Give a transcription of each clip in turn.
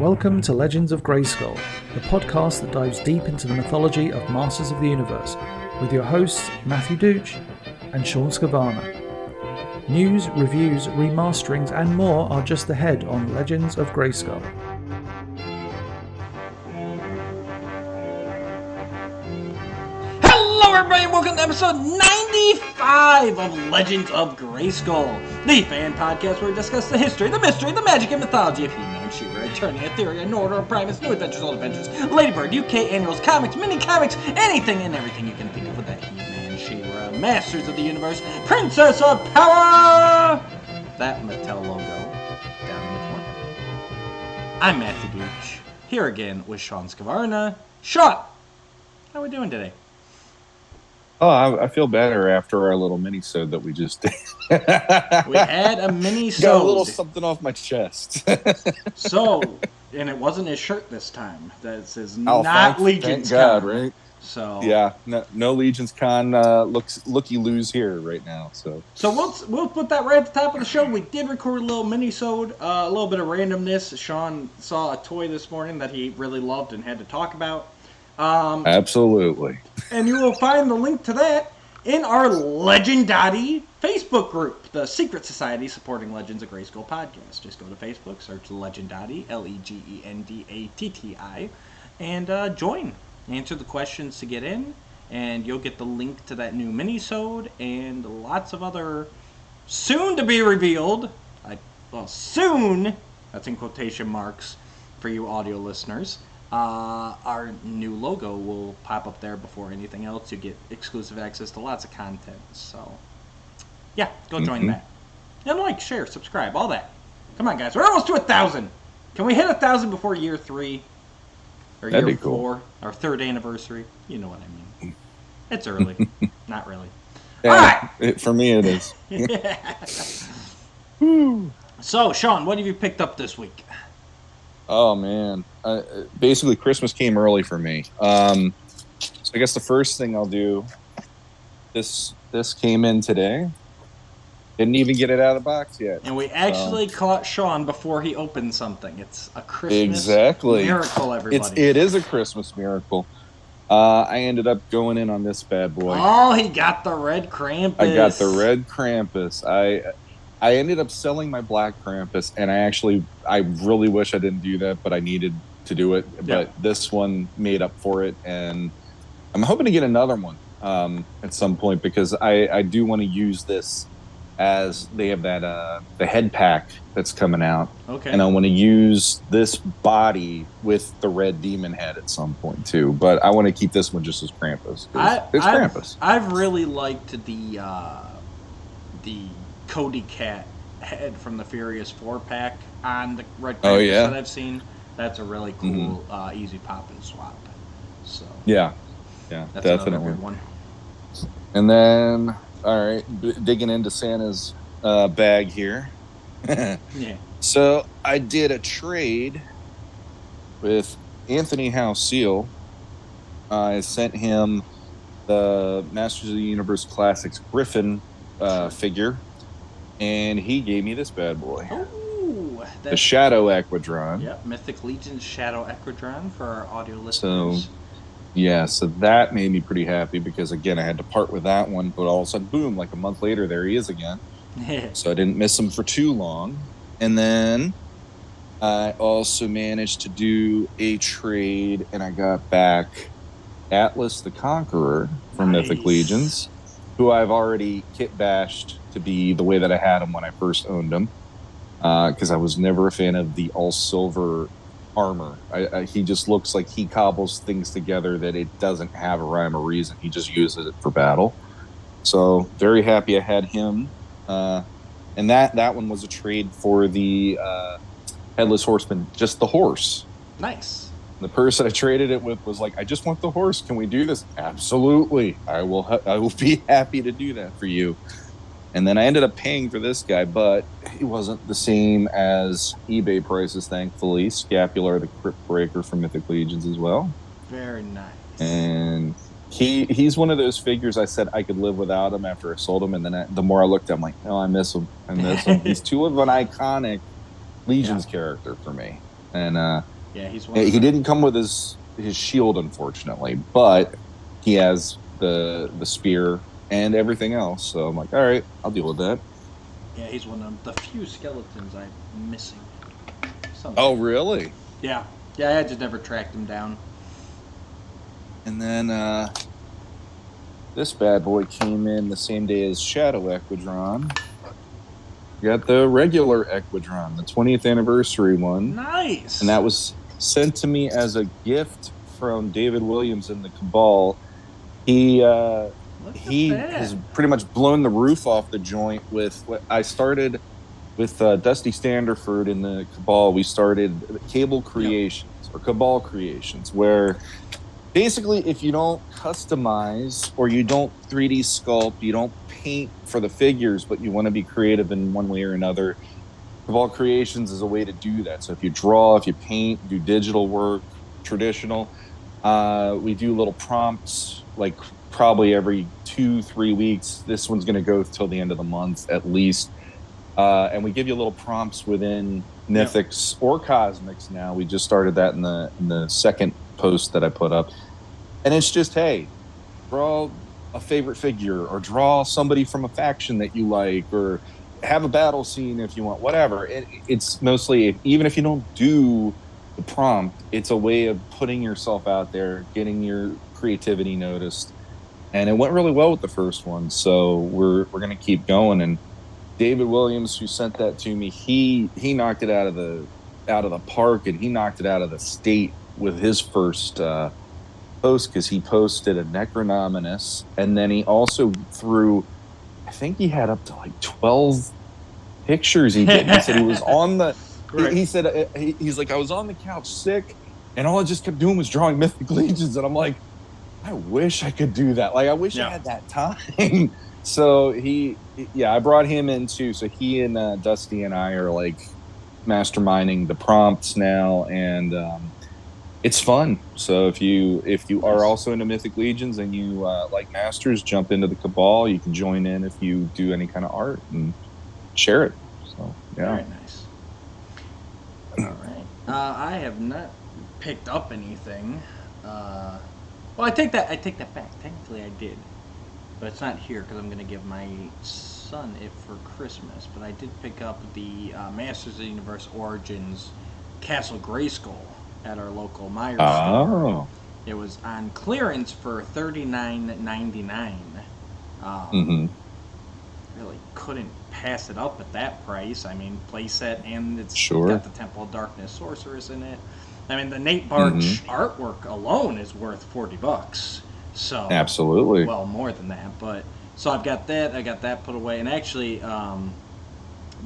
Welcome to Legends of Grayskull, the podcast that dives deep into the mythology of Masters of the Universe, with your hosts Matthew Dooch and Shawn Scavana. News, reviews, remasterings and more are just ahead on Legends of Grayskull. Hello everybody, welcome to episode 95 of Legends of Grayskull, the fan podcast where we discuss the history, the mystery, the magic, and mythology of He-Man, She-Ra, Eternia, Etheria, Nordor, Primus, New Adventures, Old Adventures, Ladybird, UK Annuals, comics, mini-comics, anything and everything you can think of with that He-Man, She-Ra, Masters of the Universe, Princess of Power! That Mattel logo down in the corner. I'm Matthew Dooch, here again with Shawn Scavana. Shawn, how are we doing today? Oh, I feel better after our little mini-sode that we just did. We had a mini-sode. Got a little something off my chest. So, and it wasn't his shirt this time. That says not Legion's Con. God, right? So yeah, no Legion's Con looky-loos here right now. So we'll put that right at the top of the show. We did record a little mini-sode, a little bit of randomness. Shawn saw a toy this morning that he really loved and had to talk about. Absolutely. And you will find the link to that in our Legendati Facebook group, the secret society supporting Legends of Grayskull podcast. Just go to Facebook, search Legendati, Legendatti, and join. Answer the questions to get in, and you'll get the link to that new mini-sode and lots of other soon-to-be-revealed, soon, that's in quotation marks for you audio listeners. Our new logo will pop up there before anything else. You get exclusive access to lots of content. So, yeah, go join that. And like, share, subscribe, all that. Come on, guys. We're almost to 1,000. Can we hit 1,000 before year 3? Or That'd year be cool. 4? Our 3rd anniversary? You know what I mean. It's early. Not really. Yeah, all right. For me, it is. So, Shawn, what have you picked up this week? Oh, man. Basically, Christmas came early for me. So I guess the first thing I'll do, this came in today. Didn't even get it out of the box yet. And we actually caught Shawn before he opened something. It's a Christmas miracle, everybody. It is a Christmas miracle. I ended up going in on this bad boy. Oh, he got the red Krampus. I got the red Krampus. I ended up selling my black Krampus, and I really wish I didn't do that, but I needed to do it. But this one made up for it, and I'm hoping to get another one at some point, because I do want to use this as they have that the head pack that's coming out. Okay. And I want to use this body with the red demon head at some point too. But I want to keep this one just as Krampus. It's Krampus. I've really liked the Cody Cat head from the Furious 4-pack on the red Krampus that I've seen. That's a really cool, easy pop and swap. So yeah, that's definitely another good one. And then, all right, digging into Santa's bag here. Yeah. So I did a trade with Anthony House Seal. I sent him the Masters of the Universe Classics Griffin figure, and he gave me this bad boy. Ooh, the Shadow Equidron. Yep, Mythic Legion's Shadow Equidron for our audio listeners. So that made me pretty happy, because, again, I had to part with that one, but all of a sudden, boom, like a month later, there he is again. So I didn't miss him for too long. And then I also managed to do a trade, and I got back Atlas the Conqueror from Mythic Legions, who I've already kit bashed to be the way that I had him when I first owned him, because I was never a fan of the all-silver armor. He just looks like he cobbles things together that it doesn't have a rhyme or reason. He just uses it for battle. So very happy I had him. And that one was a trade for the Headless Horseman, just the horse. Nice. The person I traded it with was like, I just want the horse. Can we do this? Absolutely. I will be happy to do that for you. And then I ended up paying for this guy, but he wasn't the same as eBay prices, thankfully. Scapular, the Crypt Breaker from Mythic Legions as well. Very nice. And he's one of those figures I said I could live without him after I sold him. And then the more I looked, I'm like, no, I miss him. He's too of an iconic Legions character for me. And yeah, he's one. he didn't come with his shield, unfortunately, but he has the spear and everything else. So I'm like, all right, I'll deal with that. Yeah, he's one of the few skeletons I'm missing. Oh, really? Yeah. Yeah, I just never tracked him down. And then this bad boy came in the same day as Shadow Equidron. You got the regular Equidron, the 20th anniversary one. Nice. And that was sent to me as a gift from David Williams in the Cabal. He has pretty much blown the roof off the joint with what I started with Dusty Standerford in the Cabal. We started Cable Creations or Cabal Creations, where basically if you don't customize or you don't 3D sculpt, you don't paint for the figures, but you want to be creative in one way or another, Cabal Creations is a way to do that. So if you draw, if you paint, do digital work, traditional, we do little prompts like probably every 2-3 weeks. This one's going to go till the end of the month at least. And we give you little prompts within Mythics or Cosmics now. We just started that in the second post that I put up. And it's just, hey, draw a favorite figure or draw somebody from a faction that you like or have a battle scene if you want, whatever. It's mostly, even if you don't do the prompt, it's a way of putting yourself out there, getting your creativity noticed. And it went really well with the first one. So we're going to keep going. And David Williams, who sent that to me, he knocked it out of the park, and he knocked it out of the state with his first post, because he posted a Necronominus, and then he also threw, I think he had up to like 12 pictures he did. He said he was on the right. He said he's like, I was on the couch sick, and all I just kept doing was drawing Mythic Legions, and I'm like, I wish I could do that. Like, I wish I had that time. So I brought him in too. So he and Dusty and I are like masterminding the prompts now, and it's fun. So if you are also into Mythic Legions and you like Masters, jump into the Cabal. You can join in if you do any kind of art and share it. So yeah, very nice. All right, I have not picked up anything. Well, I take that back. Technically, I did, but it's not here because I'm going to give my son it for Christmas. But I did pick up the Masters of the Universe Origins Castle Grayskull at our local Myers store. It was on clearance for $39.99. Really couldn't pass it up at that price. I mean, playset, and it's got the Temple of Darkness Sorceress in it. I mean, the Nate Barch artwork alone is worth $40. So absolutely, well, more than that. But so I've got that. I got that put away, and actually,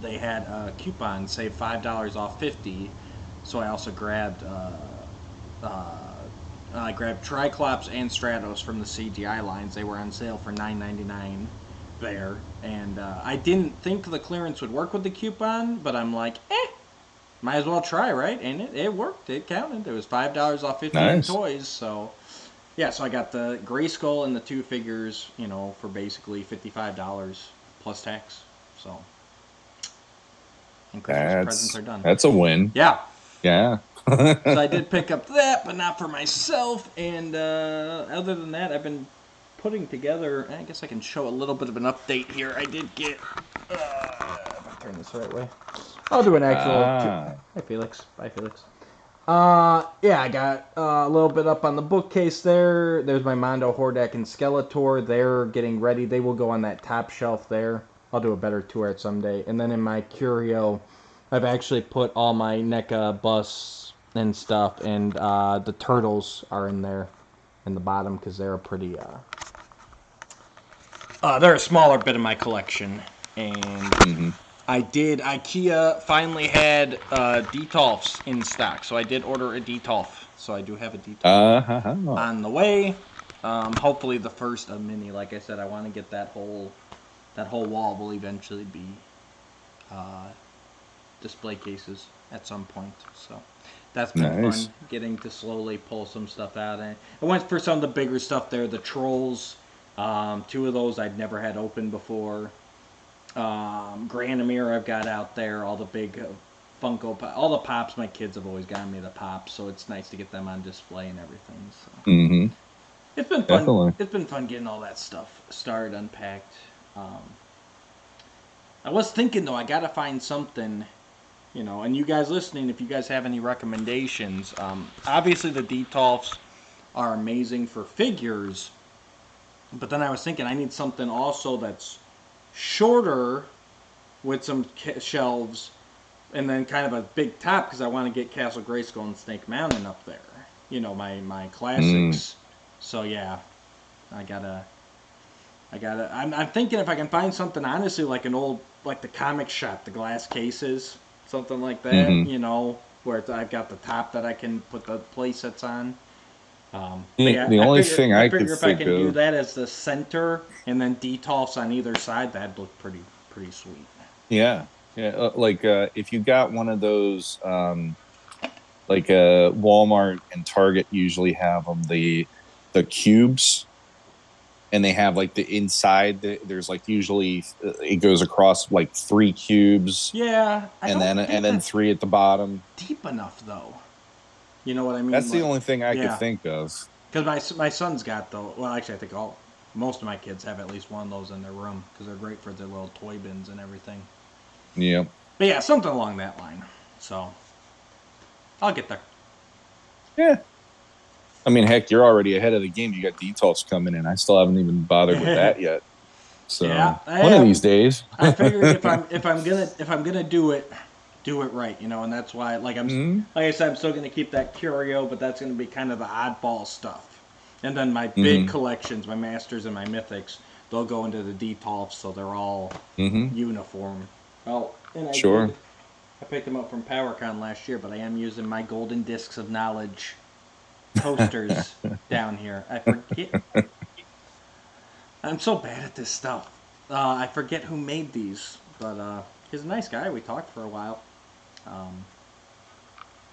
they had a coupon, save $5 off 50. So I also grabbed Triclops and Stratos from the CGI lines. They were on sale for $9.99 there, and I didn't think the clearance would work with the coupon, but I'm like, might as well try, right? And it worked. It counted. It was $5 off 15 toys. So, yeah, so I got the Grayskull and the two figures, for basically $55 plus tax. So, and Christmas presents are done. That's a win. Yeah. Yeah. So I did pick up that, but not for myself. And other than that, I've been putting together, I guess I can show a little bit of an update here. I did get, if I turn this the right way, I'll do an actual, Hi Felix, bye Felix. I got a little bit up on the bookcase there. There's my Mondo, Hordak, and Skeletor. They're getting ready. They will go on that top shelf there. I'll do a better tour at someday. And then in my curio, I've actually put all my NECA busts and stuff, and the turtles are in there in the bottom because they're a pretty they're a smaller bit of my collection. And IKEA finally had Detolfs in stock, so I did order a Detolf. So I do have a Detolf on the way. Hopefully the first of many. Like I said, I want to get that whole wall will eventually be display cases at some point. So that's been fun, getting to slowly pull some stuff out. And I went for some of the bigger stuff there. The Trolls, two of those I'd never had open before. Granomir I've got out there, all the big Funko Pop. All the Pops, my kids have always gotten me the Pops, so it's nice to get them on display and everything. So. Mm-hmm. It's been fun. Definitely. It's been fun getting all that stuff started, unpacked. I was thinking though, I gotta find something, and you guys listening, if you guys have any recommendations, obviously the Detolfs are amazing for figures, but then I was thinking I need something also that's shorter with some shelves, and then kind of a big top because I want to get Castle Grayskull and Snake Mountain up there. My classics. So yeah, I gotta. I'm thinking if I can find something honestly like an old like the comic shop, the glass cases, something like that. Where I've got the top that I can put the play sets on. But yeah, The only thing I could if I think can do of, that as the center and then Detolfs on either side, that'd look pretty sweet. yeah, if you got one of those, Walmart and Target usually have them the cubes, and they have like the inside. There's like usually it goes across like 3 cubes, Yeah, and then 3 at the bottom. Deep enough though. You know what I mean? That's the only thing I could think of. Because my son's got though. Well, actually, I think most of my kids have at least one of those in their room because they're great for their little toy bins and everything. Yeah. But yeah, something along that line. So I'll get there. Yeah. I mean, heck, you're already ahead of the game. You got Detolfs coming in. I still haven't even bothered with that yet. So yeah, one of these days. I figured if I'm gonna do it right, and that's why like like I said, I'm still gonna keep that curio, but that's gonna be kind of the oddball stuff. And then my big collections, my masters and my mythics, they'll go into the Detolfs, so they're all uniform. Oh, and I picked them up from PowerCon last year, but I am using my golden discs of knowledge posters down here. I forget. I'm so bad at this stuff. I forget who made these, but he's a nice guy. We talked for a while.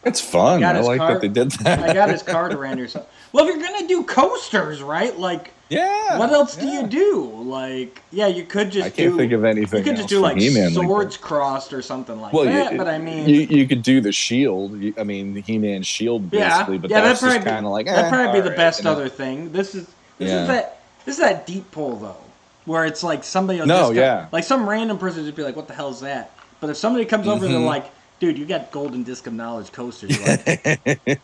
It's fun. I like that they did that. I got his card around here. So, well, if you're gonna do coasters, right? Like, yeah. What else do you do? Like, yeah, you could just. I can't think of anything. You could just do like He-Man swords crossed or something like that. But I mean, you could do the shield. I mean, the He-Man shield, basically. But that's just kind of like that'd probably be the best other thing. This is that deep pull though, where it's like somebody will like some random person just be like, "What the hell is that?" But if somebody comes over and they're like, "Dude, you got golden disc of knowledge coasters," you're like,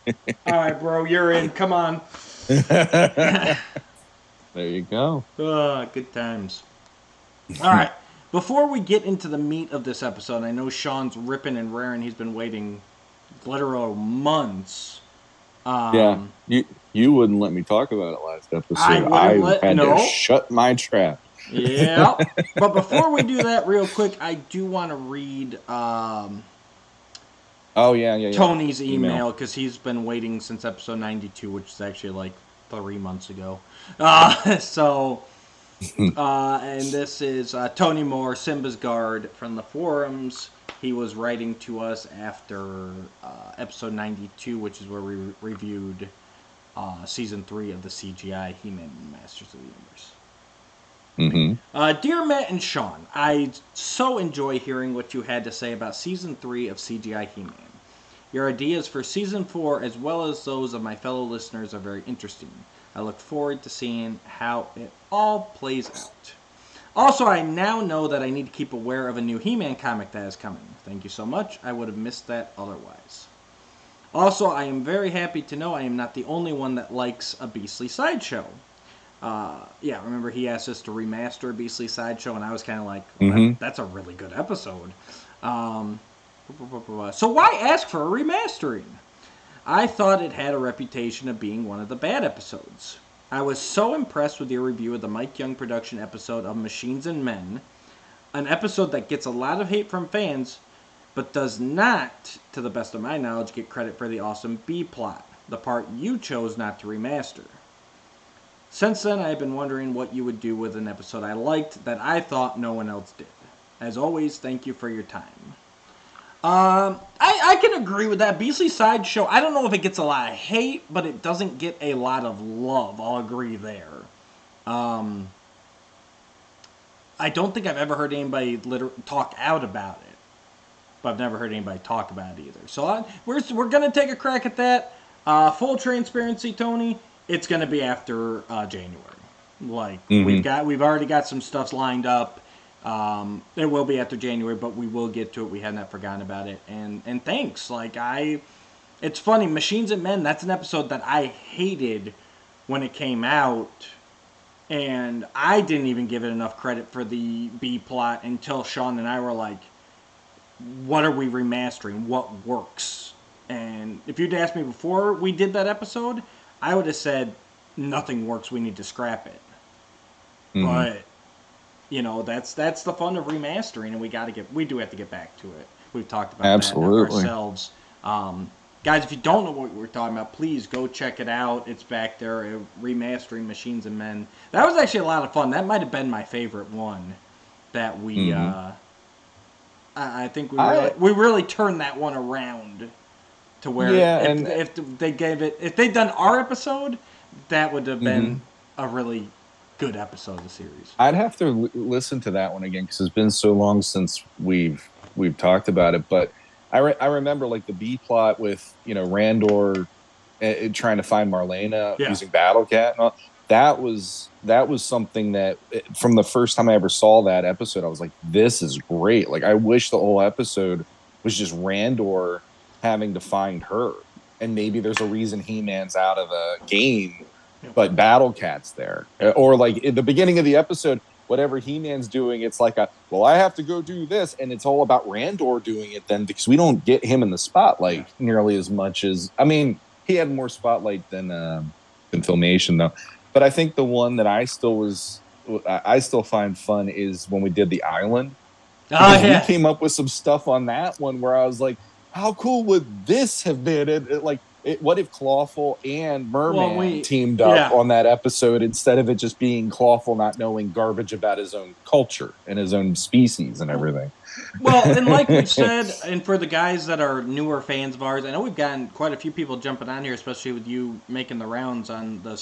"All right, bro, you're in. Come on." There you go. Good times. All right. Before we get into the meat of this episode, I know Shawn's ripping and raring. He's been waiting literal months. Yeah. You wouldn't let me talk about it last episode. I had to shut my trap. Yeah. But before we do that, real quick, I do want to read Tony's email because he's been waiting since episode 92, which is actually like 3 months ago. And this is Tony Moore, Simba's guard from the forums. He was writing to us after episode 92, which is where we reviewed season 3 of the CGI He-Man Masters of the Universe. Dear Matt and Shawn, I so enjoy hearing what you had to say about season 3 of CGI He-Man. Your ideas for season 4, as well as those of my fellow listeners, are very interesting. I look forward to seeing how it all plays out. Also, I now know that I need to keep aware of a new He-Man comic that is coming. Thank you so much. I would have missed that otherwise. Also, I am very happy to know I am not the only one that likes a Beastly Sideshow. Remember he asked us to remaster a Beastly Sideshow, and I was kind of like, that's a really good episode. So why ask for a remastering? I thought it had a reputation of being one of the bad episodes. I was so impressed with your review of the Mike Young production episode of Machines and Men, an episode that gets a lot of hate from fans, but does not, to the best of my knowledge, get credit for the awesome B-plot, the part you chose not to remaster. Since then, I've been wondering what you would do with an episode I liked that I thought no one else did. As always, thank you for your time. I can agree with that. Beastly Sideshow, I don't know if it gets a lot of hate, but it doesn't get a lot of love. I'll agree there. I don't think I've ever heard anybody talk out about it. but I've never heard anybody talk about it either. So we're going to take a crack at that. Full transparency, Tony, it's going to be after January. Like, we've already got some stuff lined up. It will be after January, but we will get to it. We had not forgotten about it. And thanks. Like, it's funny, Machines and Men, that's an episode that I hated when it came out. And I didn't even give it enough credit for the B plot until Shawn and I were like, what are we remastering? What works? And if you'd asked me before we did that episode, I would have said, nothing works, we need to scrap it. But, that's the fun of remastering, and we do have to get back to it. We've talked about that ourselves. Guys, if you don't know what we're talking about, please go check it out. It's back there, remastering Machines and Men. That was actually a lot of fun. That might have been my favorite one that we, I think we really turned that one around to where if they'd done our episode, that would have been a really good episode of the series. I'd have to listen to that one again because it's been so long since we've talked about it, but I remember like the B plot with Randor trying to find Marlena using Battle Cat and all. That was something that from the first time I ever saw that episode, I was like, this is great. Like, I wish the whole episode was just Randor having to find her, and maybe there's a reason He-Man's out of the game, but Battle Cat's there, or like at the beginning of the episode. Whatever He-Man's doing, it's like I have to go do this, and it's all about Randor doing it then, because we don't get him in the spotlight nearly as much as, I mean, he had more spotlight than Filmation though. But I think the one that I still find fun is when we did the Island. We came up with some stuff on that one where I was like, how cool would this have been? What if Clawful and Merman teamed up on that episode instead of it just being Clawful not knowing garbage about his own culture and his own species and everything? Well, and like we've said, and for the guys that are newer fans of ours, I know we've gotten quite a few people jumping on here, especially with you making the rounds on the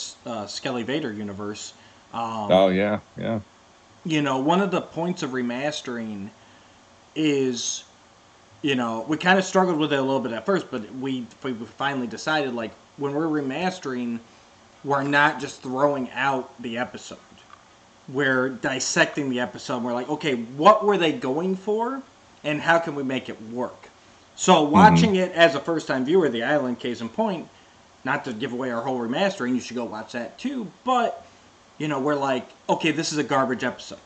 Skelly Vader universe. Yeah. One of the points of remastering is... we kind of struggled with it a little bit at first, but we finally decided, like, when we're remastering, we're not just throwing out the episode. We're dissecting the episode. We're like, okay, what were they going for, and how can we make it work? So watching it as a first-time viewer, The Island, case in point, not to give away our whole remastering, you should go watch that too, but, we're like, okay, this is a garbage episode.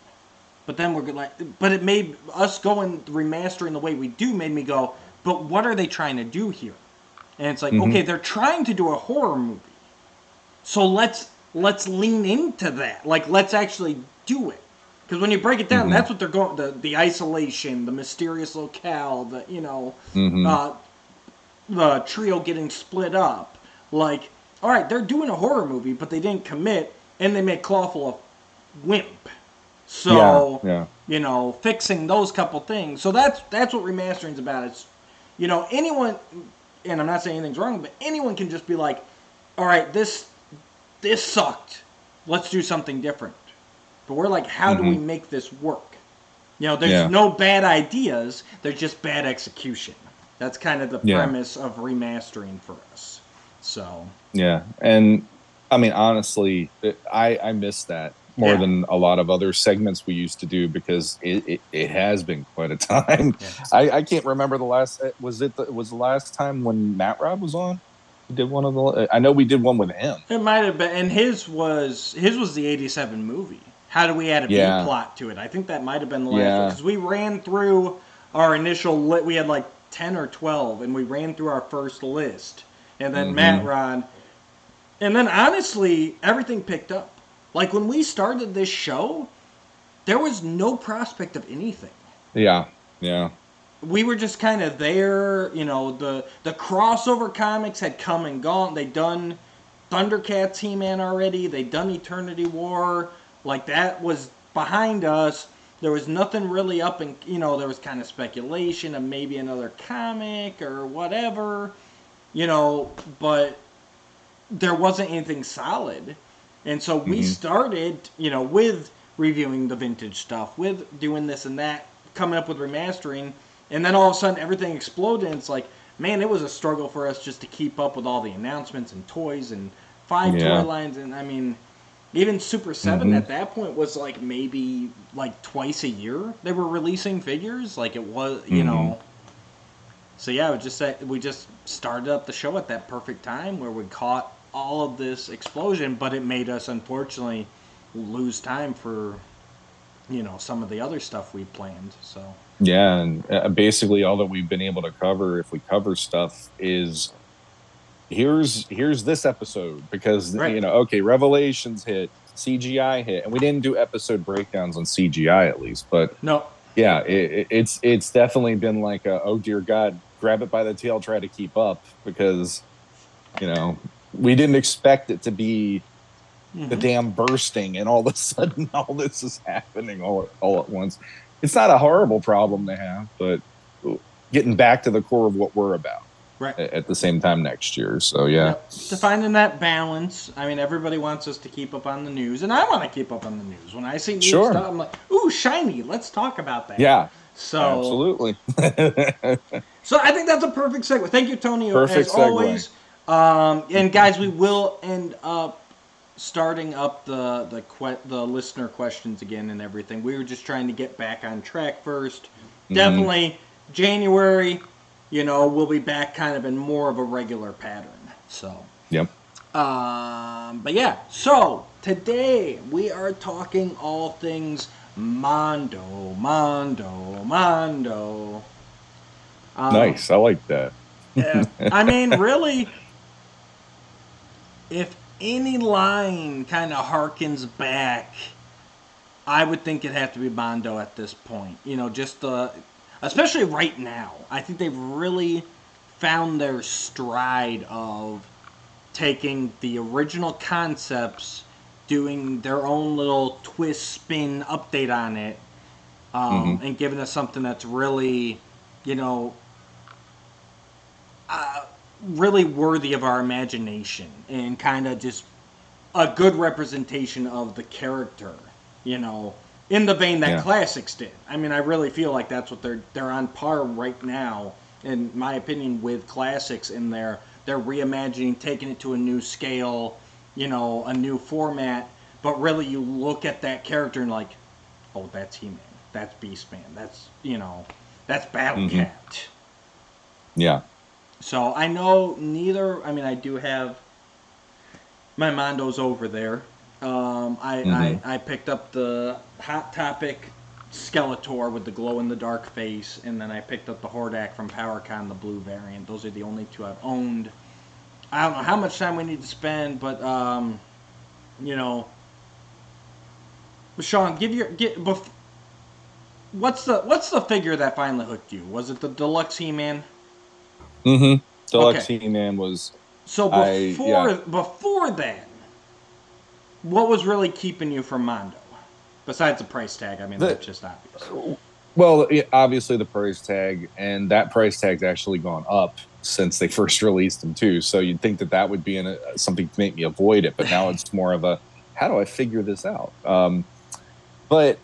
But then but it made us remastering the way we do made me go, but what are they trying to do here? And it's like, okay, they're trying to do a horror movie. So let's lean into that. Like, let's actually do it. Because when you break it down, that's what they're going, the isolation, the mysterious locale, the trio getting split up. Like, all right, they're doing a horror movie, but they didn't commit, and they made Clawful a wimp. So, fixing those couple things. So that's what remastering's about. It's, anyone, and I'm not saying anything's wrong, but anyone can just be like, all right, this sucked. Let's do something different. But we're like, how do we make this work? There's no bad ideas. There's just bad execution. That's kind of the premise of remastering for us. So. Yeah. And, I mean, honestly, I miss that more than a lot of other segments we used to do, because it has been quite a time. I can't remember the last, was the last time when Matt Rob was on? We did one of the, I know we did one with him. It might have been, and his was the 87 movie. How do we add a B plot to it? I think that might have been the last one, because we ran through our initial we had like 10 or 12, and we ran through our first list, and then Matt Rod, and then honestly, everything picked up. Like, when we started this show, there was no prospect of anything. Yeah. We were just kind of there. The crossover comics had come and gone. They'd done Thundercats He-Man already. They'd done Eternity War. Like, that was behind us. There was nothing really up, and, there was kind of speculation of maybe another comic or whatever, but there wasn't anything solid. And so we started, with reviewing the vintage stuff, with doing this and that, coming up with remastering, And then all of a sudden everything exploded, and it's like, man, it was a struggle for us just to keep up with all the announcements and toys and 5 toy lines. And I mean, even Super 7 at that point was like maybe like twice a year they were releasing figures. Like it was, you know. So yeah, it was just that we just started up the show at that perfect time where we caught all of this explosion, but it made us unfortunately lose time for, you know, some of the other stuff we planned. So yeah, and basically all that we've been able to cover, if we cover stuff, is here's this episode, because you know, okay, Revelations hit, CGI hit, and we didn't do episode breakdowns on CGI at least, but no, yeah, it's definitely been like a, oh dear God, grab it by the tail, try to keep up, because you know we didn't expect it to be the damn bursting, and all of a sudden all this is happening all at once. It's not a horrible problem to have, but getting back to the core of what we're about at the same time next year. So yeah, to finding that balance. I mean, everybody wants us to keep up on the news, and I want to keep up on the news. When I see news stuff, I'm like, ooh, shiny, let's talk about that. Yeah, so absolutely. So I think that's a perfect segue. Thank you, Tony, perfect as segue. Always. And guys, we will end up starting up the listener questions again and everything. We were just trying to get back on track first. Definitely January, you know, we'll be back kind of in more of a regular pattern. So yep. But yeah, so today we are talking all things Mondo. Nice, I like that. Yeah, I mean, really, if any line kind of harkens back, I would think it'd have to be Mondo at this point. You know, just especially right now. I think they've really found their stride of taking the original concepts, doing their own little twist, spin, update on it, and giving us something that's really, you know, really worthy of our imagination and kind of just a good representation of the character, you know, in the vein that Classics did. I mean, I really feel like that's what they're on par right now, in my opinion, with Classics in there. They're reimagining, taking it to a new scale, you know, a new format, but really you look at that character and like, oh, that's He-Man, that's Beastman, that's, you know, that's Battle Cat. Yeah. So I know neither. I mean, I do have my Mondos over there. I picked up the Hot Topic Skeletor with the glow-in-the-dark face, and then I picked up the Hordak from PowerCon, the blue variant. Those are the only two I've owned. I don't know how much time we need to spend, but you know, Shawn, what's the figure that finally hooked you? Was it the Deluxe He-Man? Deluxe He-Man was. So before that, what was really keeping you from Mondo? Besides the price tag, I mean, that's just obvious. Well, obviously the price tag, and that price tag's actually gone up since they first released them too. So you'd think that would be something to make me avoid it, but now it's more of a, how do I figure this out? But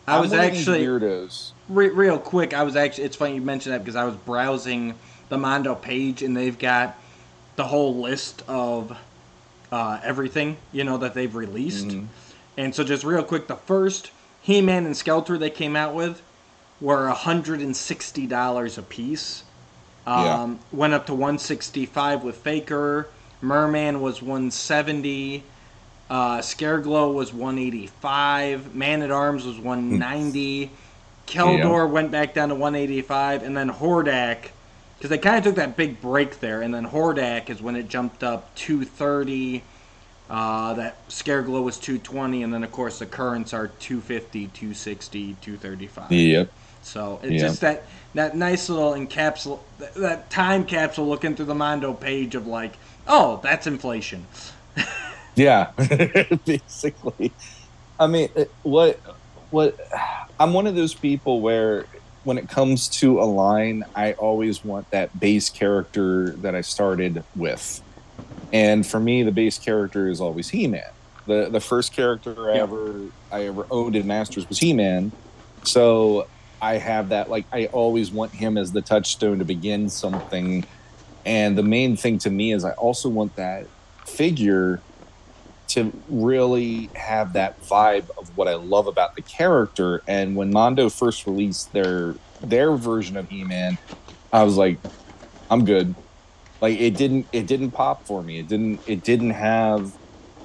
I was actually weirdos. Real quick, it's funny you mentioned that because I was browsing the Mondo page and they've got the whole list of everything, you know, that they've released. And so just real quick, the first He-Man and Skeletor they came out with were $160 a piece. Went up to $165 with Faker. Merman was $170. Scareglow was $185. Man-at-Arms was $190. Keldor went back down to $185. And then Hordak, because they kind of took that big break there, and then Hordak is when it jumped up $230. That Scareglow was $220, and then of course the currents are $250, $260, $235. Yep. So it's just that nice little that time capsule looking through the Mondo page of like, oh, that's inflation. Yeah, basically. I mean, what I'm one of those people where when it comes to a line, I always want that base character that I started with. And for me, the base character is always He-Man. The first character I ever owned in Masters was He-Man. So I have that, like, I always want him as the touchstone to begin something. And the main thing to me is I also want that figure to really have that vibe of what I love about the character. And when Mondo first released their version of He-Man, I was like, I'm good. Like, it didn't pop for me. It didn't have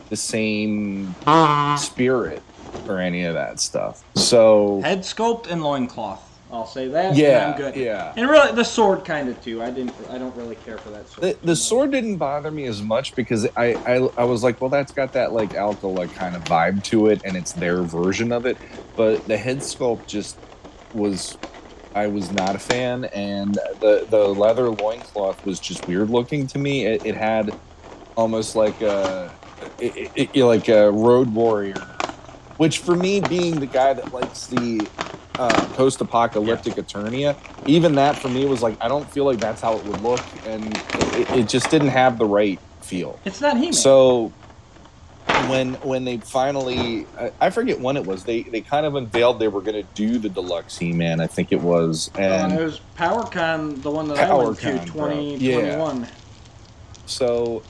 the same spirit or any of that stuff. So Head sculpt and loincloth. I'll say that, and yeah, I'm good. yeah. And really, the sword kind of too. I don't really care for that sword. The sword didn't bother me as much because I was like, well, that's got that like Alcala kind of vibe to it, and it's their version of it. But the head sculpt just was, I was not a fan, and the leather loincloth was just weird looking to me. It had almost like like a road warrior, which for me, being the guy that likes the post-apocalyptic Eternia, even that for me was like, I don't feel like that's how it would look, and it just didn't have the right feel. It's not He-Man. So when they finally, I forget when it was, they kind of unveiled they were going to do the deluxe He-Man, I think it was, and it was PowerCon, the one that I went to, 2021. So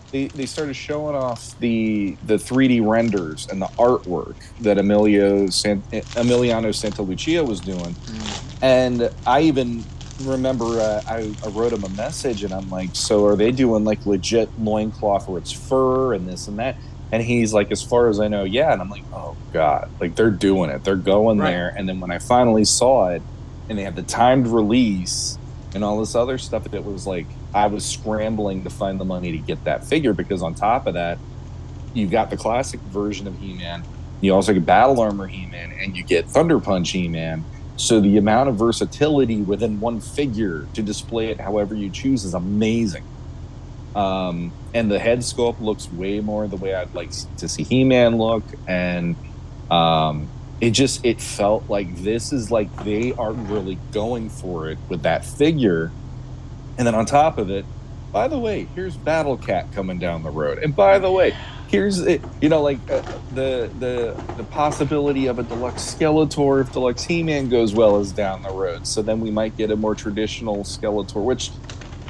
they started showing off the 3D renders and the artwork that Emiliano Santalucia was doing. And I even remember I wrote him a message, and I'm like, so are they doing like legit loincloth where it's fur and this and that? And he's like, as far as I know, yeah. And I'm like, oh God, like they're doing it. They're going there. And then when I finally saw it and they had the timed release and all this other stuff, it was like, I was scrambling to find the money to get that figure, because on top of that, you got the classic version of He-Man. You also get Battle Armor He-Man, and you get Thunder Punch He-Man. So the amount of versatility within one figure to display it however you choose is amazing. And the head sculpt looks way more the way I'd like to see He-Man look. And it felt like this is like they are really going for it with that figure. And then on top of it, by the way, here's Battle Cat coming down the road. And by the way, here's it, the possibility of a deluxe Skeletor if deluxe He-Man goes well is down the road. So then we might get a more traditional Skeletor, which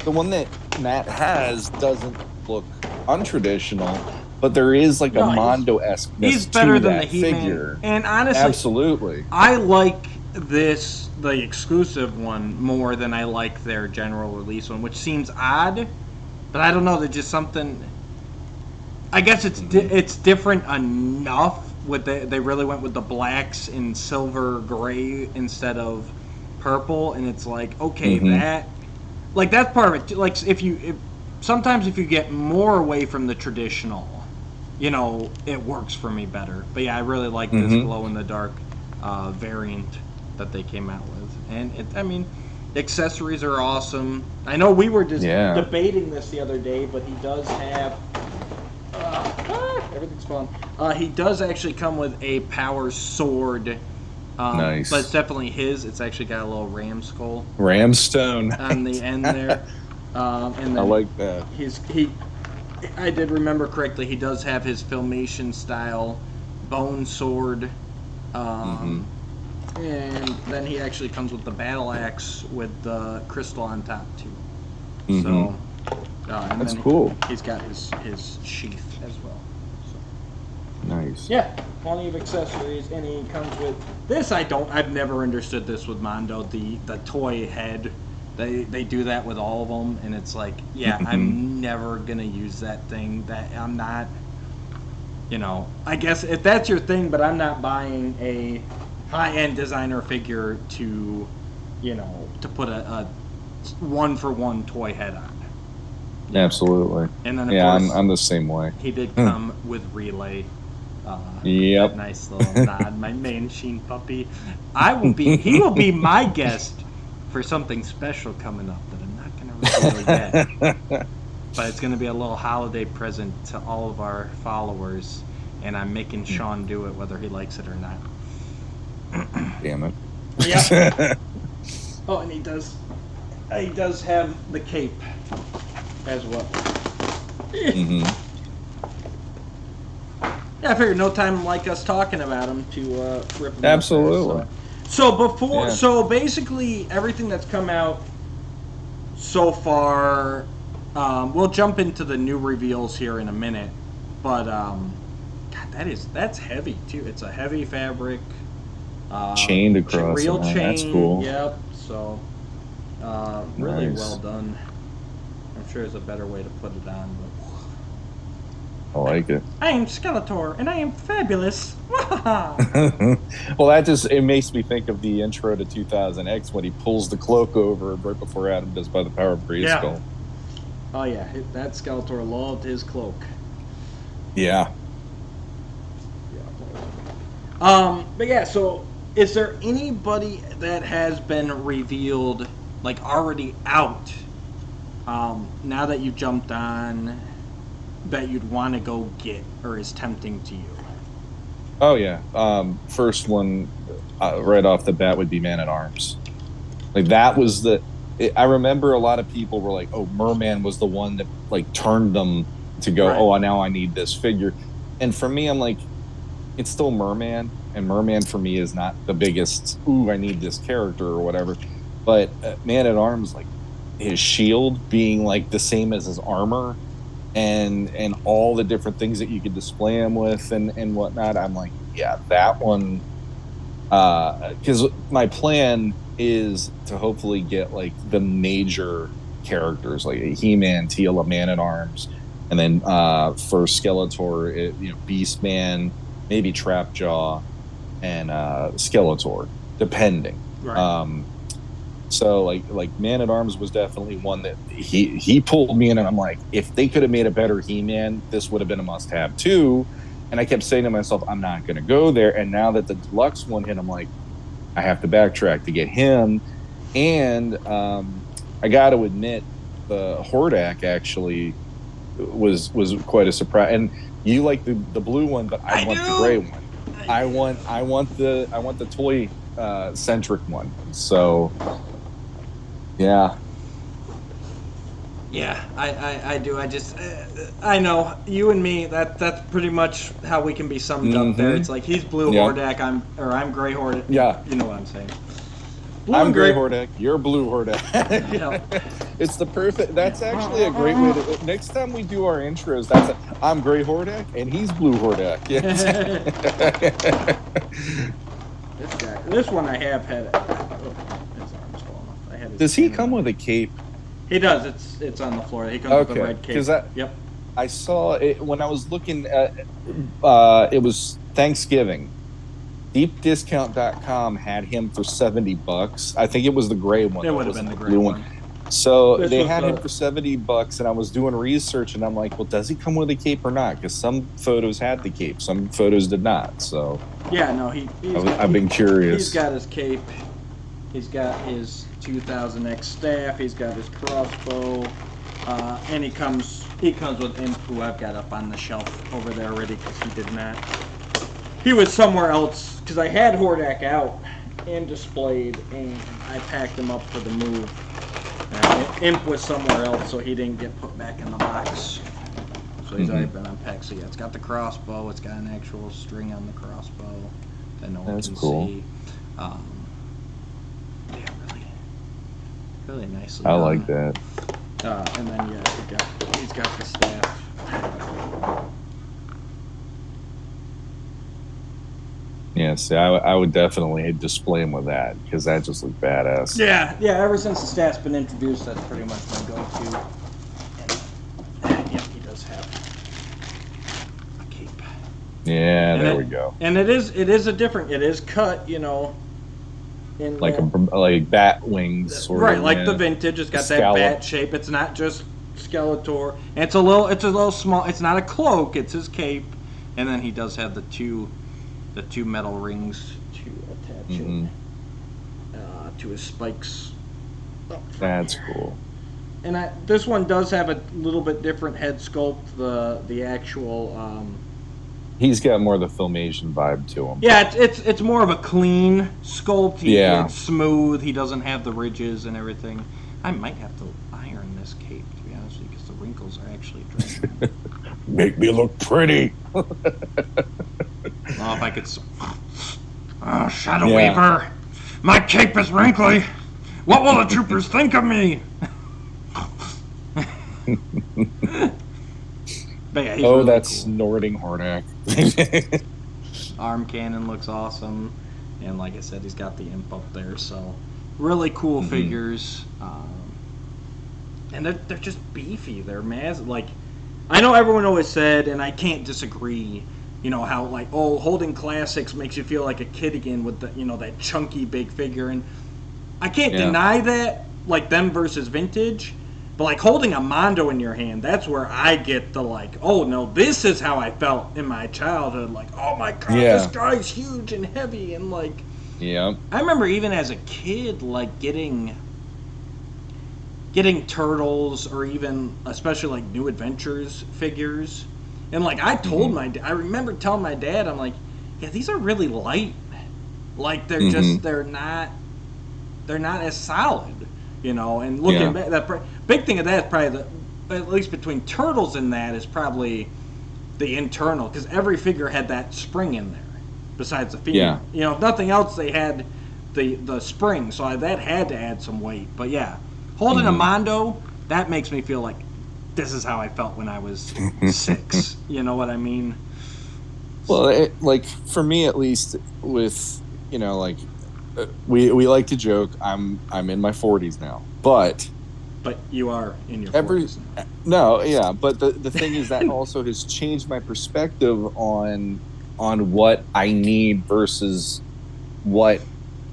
the one that Matt has doesn't look untraditional, but there is like a Mondo-esque. He's better than the He-Man figure. And honestly, absolutely, I like the exclusive one more than I like their general release one, which seems odd, but I don't know. There's just something. I guess it's different enough. They really went with the blacks and silver gray instead of purple, and it's like, okay, that's part of it. Like sometimes if you get more away from the traditional, it works for me better. But yeah, I really like this glow in the dark variant that they came out with, and accessories are awesome. I know we were just debating this the other day, but he does have everything's fun. He does actually come with a power sword. Nice, but it's definitely his. It's actually got a little ram skull, ramstone on the end there. And then I like that. I did remember correctly. He does have his Filmation style bone sword. And then he actually comes with the battle axe with the crystal on top too. So and that's then cool. He's got his sheath as well. So. Nice. Yeah, plenty of accessories, and he comes with this. I've never understood this with Mondo. The toy head. They do that with all of them, and it's like, I'm never gonna use that thing. That I'm not. I guess if that's your thing, but I'm not buying a high-end designer figure to put a one-for-one toy head on. Absolutely. And then, of course, I'm the same way. He did come with Relay. Yep. That nice little nod. My main Sheen puppy. He will be my guest for something special coming up that I'm not going to reveal yet. But it's going to be a little holiday present to all of our followers, and I'm making Shawn do it whether he likes it or not. Damn it. Yeah. Oh, and he does have the cape as well. Yeah, I figured no time like us talking about him to rip him. Absolutely. Up there, so. So basically everything that's come out so far, we'll jump into the new reveals here in a minute, but God, that's heavy too. It's a heavy fabric, chained across. Real chain. That's cool. Yep. So really Nice. well done. I'm sure there's a better way to put it on. But I like it. I am Skeletor, and I am fabulous. Well, it makes me think of the intro to 2000X when he pulls the cloak over right before Adam does by the power of Grayskull. Oh yeah, that Skeletor loved his cloak. Yeah. But yeah, so is there anybody that has been revealed, like already out, now that you've jumped on, that you'd want to go get or is tempting to you? Oh yeah. First one right off the bat would be Man at Arms. Like that was I remember a lot of people were like, "Oh, Merman was the one that like turned them to go, right. Oh, now I need this figure." And for me, I'm like, it's still Merman, and Merman for me is not the biggest, ooh, I need this character or whatever. But Man at Arms, like his shield being like the same as his armor, and all the different things that you could display him with and whatnot. I'm like, yeah, that one. Because my plan is to hopefully get like the major characters like He-Man, Teela, Man at Arms, and then for Skeletor, Beastman, maybe Trapjaw, and Skeletor, depending. Right. So like Man at Arms was definitely one that he pulled me in, and I'm like, if they could have made a better He-Man, this would have been a must-have too. And I kept saying to myself, I'm not going to go there. And now that the deluxe one hit, I'm like, I have to backtrack to get him. And I got to admit, the Hordak actually was quite a surprise. And you like the blue one, but I want the gray one. I want the toy centric one. So yeah. Yeah, I do. I know you and me. That's pretty much how we can be summed up there. It's like he's blue Hordak, I'm gray Hordak. Yeah, you know what I'm saying. I'm gray Hordak. You're blue Hordak. Yeah. It's the perfect. That's actually a great way to. Next time we do our intros, I'm gray Hordak and he's blue Hordak. Yes. This one I have had. His arm's falling off. I had. Does he come with a cape? He does. It's on the floor. He comes with a red cape. Yep. I saw it when I was looking at. It was Thanksgiving. DeepDiscount.com had him for $70. I think it was the gray one. It would have been the gray one. So they had him for $70, and I was doing research, and I'm like, well, does he come with a cape or not? Because some photos had the cape, some photos did not. So yeah, no, I've been curious. He's got his cape. He's got his 2000X staff. He's got his crossbow, and he comes with Imp, who I've got up on the shelf over there already because he did not. He was somewhere else because I had Hordak out and displayed, and I packed him up for the move. Imp was somewhere else, so he didn't get put back in the box. So he's already been unpacked. So yeah, it's got the crossbow. It's got an actual string on the crossbow that no one can see. Yeah, really nicely done. I like that. And then yeah, he's got the staff. Yes, I would definitely display him with that because that just looked badass. Yeah. Ever since the staff's been introduced, that's pretty much my go-to. And yeah, he does have a cape. Yeah, and there we go. And it is a different. It is cut, in like bat wings, sort right? of, Like the vintage. It's got that bat shape. It's not just Skeletor. And it's a little small. It's not a cloak. It's his cape, and then he does have the two metal rings to attach it to his spikes. That's cool. And this one does have a little bit different head sculpt. The actual. He's got more of the Filmation vibe to him. Yeah, it's more of a clean sculpt. It's smooth. He doesn't have the ridges and everything. I might have to iron this cape, to be honest with you, because the wrinkles are actually dragging. Make me look pretty. Well, if I could... Oh, Shadow Weaver! My cape is wrinkly. What will the troopers think of me? But yeah, he's really that cool. snorting Hordak. Arm cannon looks awesome. And like I said, he's got the imp up there. So really cool figures. And they're just beefy. They're massive. Like, I know everyone always said, and I can't disagree, you know, how, like, holding classics makes you feel like a kid again with, the, you know, that chunky big figure. And I can't deny that, like, them versus vintage. But, like, holding a Mondo in your hand, that's where I get the, like, oh, no, this is how I felt in my childhood. Like, oh, my God, this guy's huge and heavy. And, like, I remember even as a kid, like, getting Turtles or even, especially, like, New Adventures figures. And, like, I told I remember telling my dad, I'm like, yeah, these are really light. Like, they're just, they're not as solid. You know, and looking back, the big thing of that is probably at least between Turtles and that is probably the internal, because every figure had that spring in there, besides the female. Yeah. You know, if nothing else, they had the spring, so that had to add some weight. But yeah, holding a Mondo, that makes me feel like this is how I felt when I was 6. You know what I mean? Well, like for me at least, with you know, like. We like to joke. I'm in my 40s now, but you are in your 40s now. No, yeah, but the thing is that also has changed my perspective on what I need versus what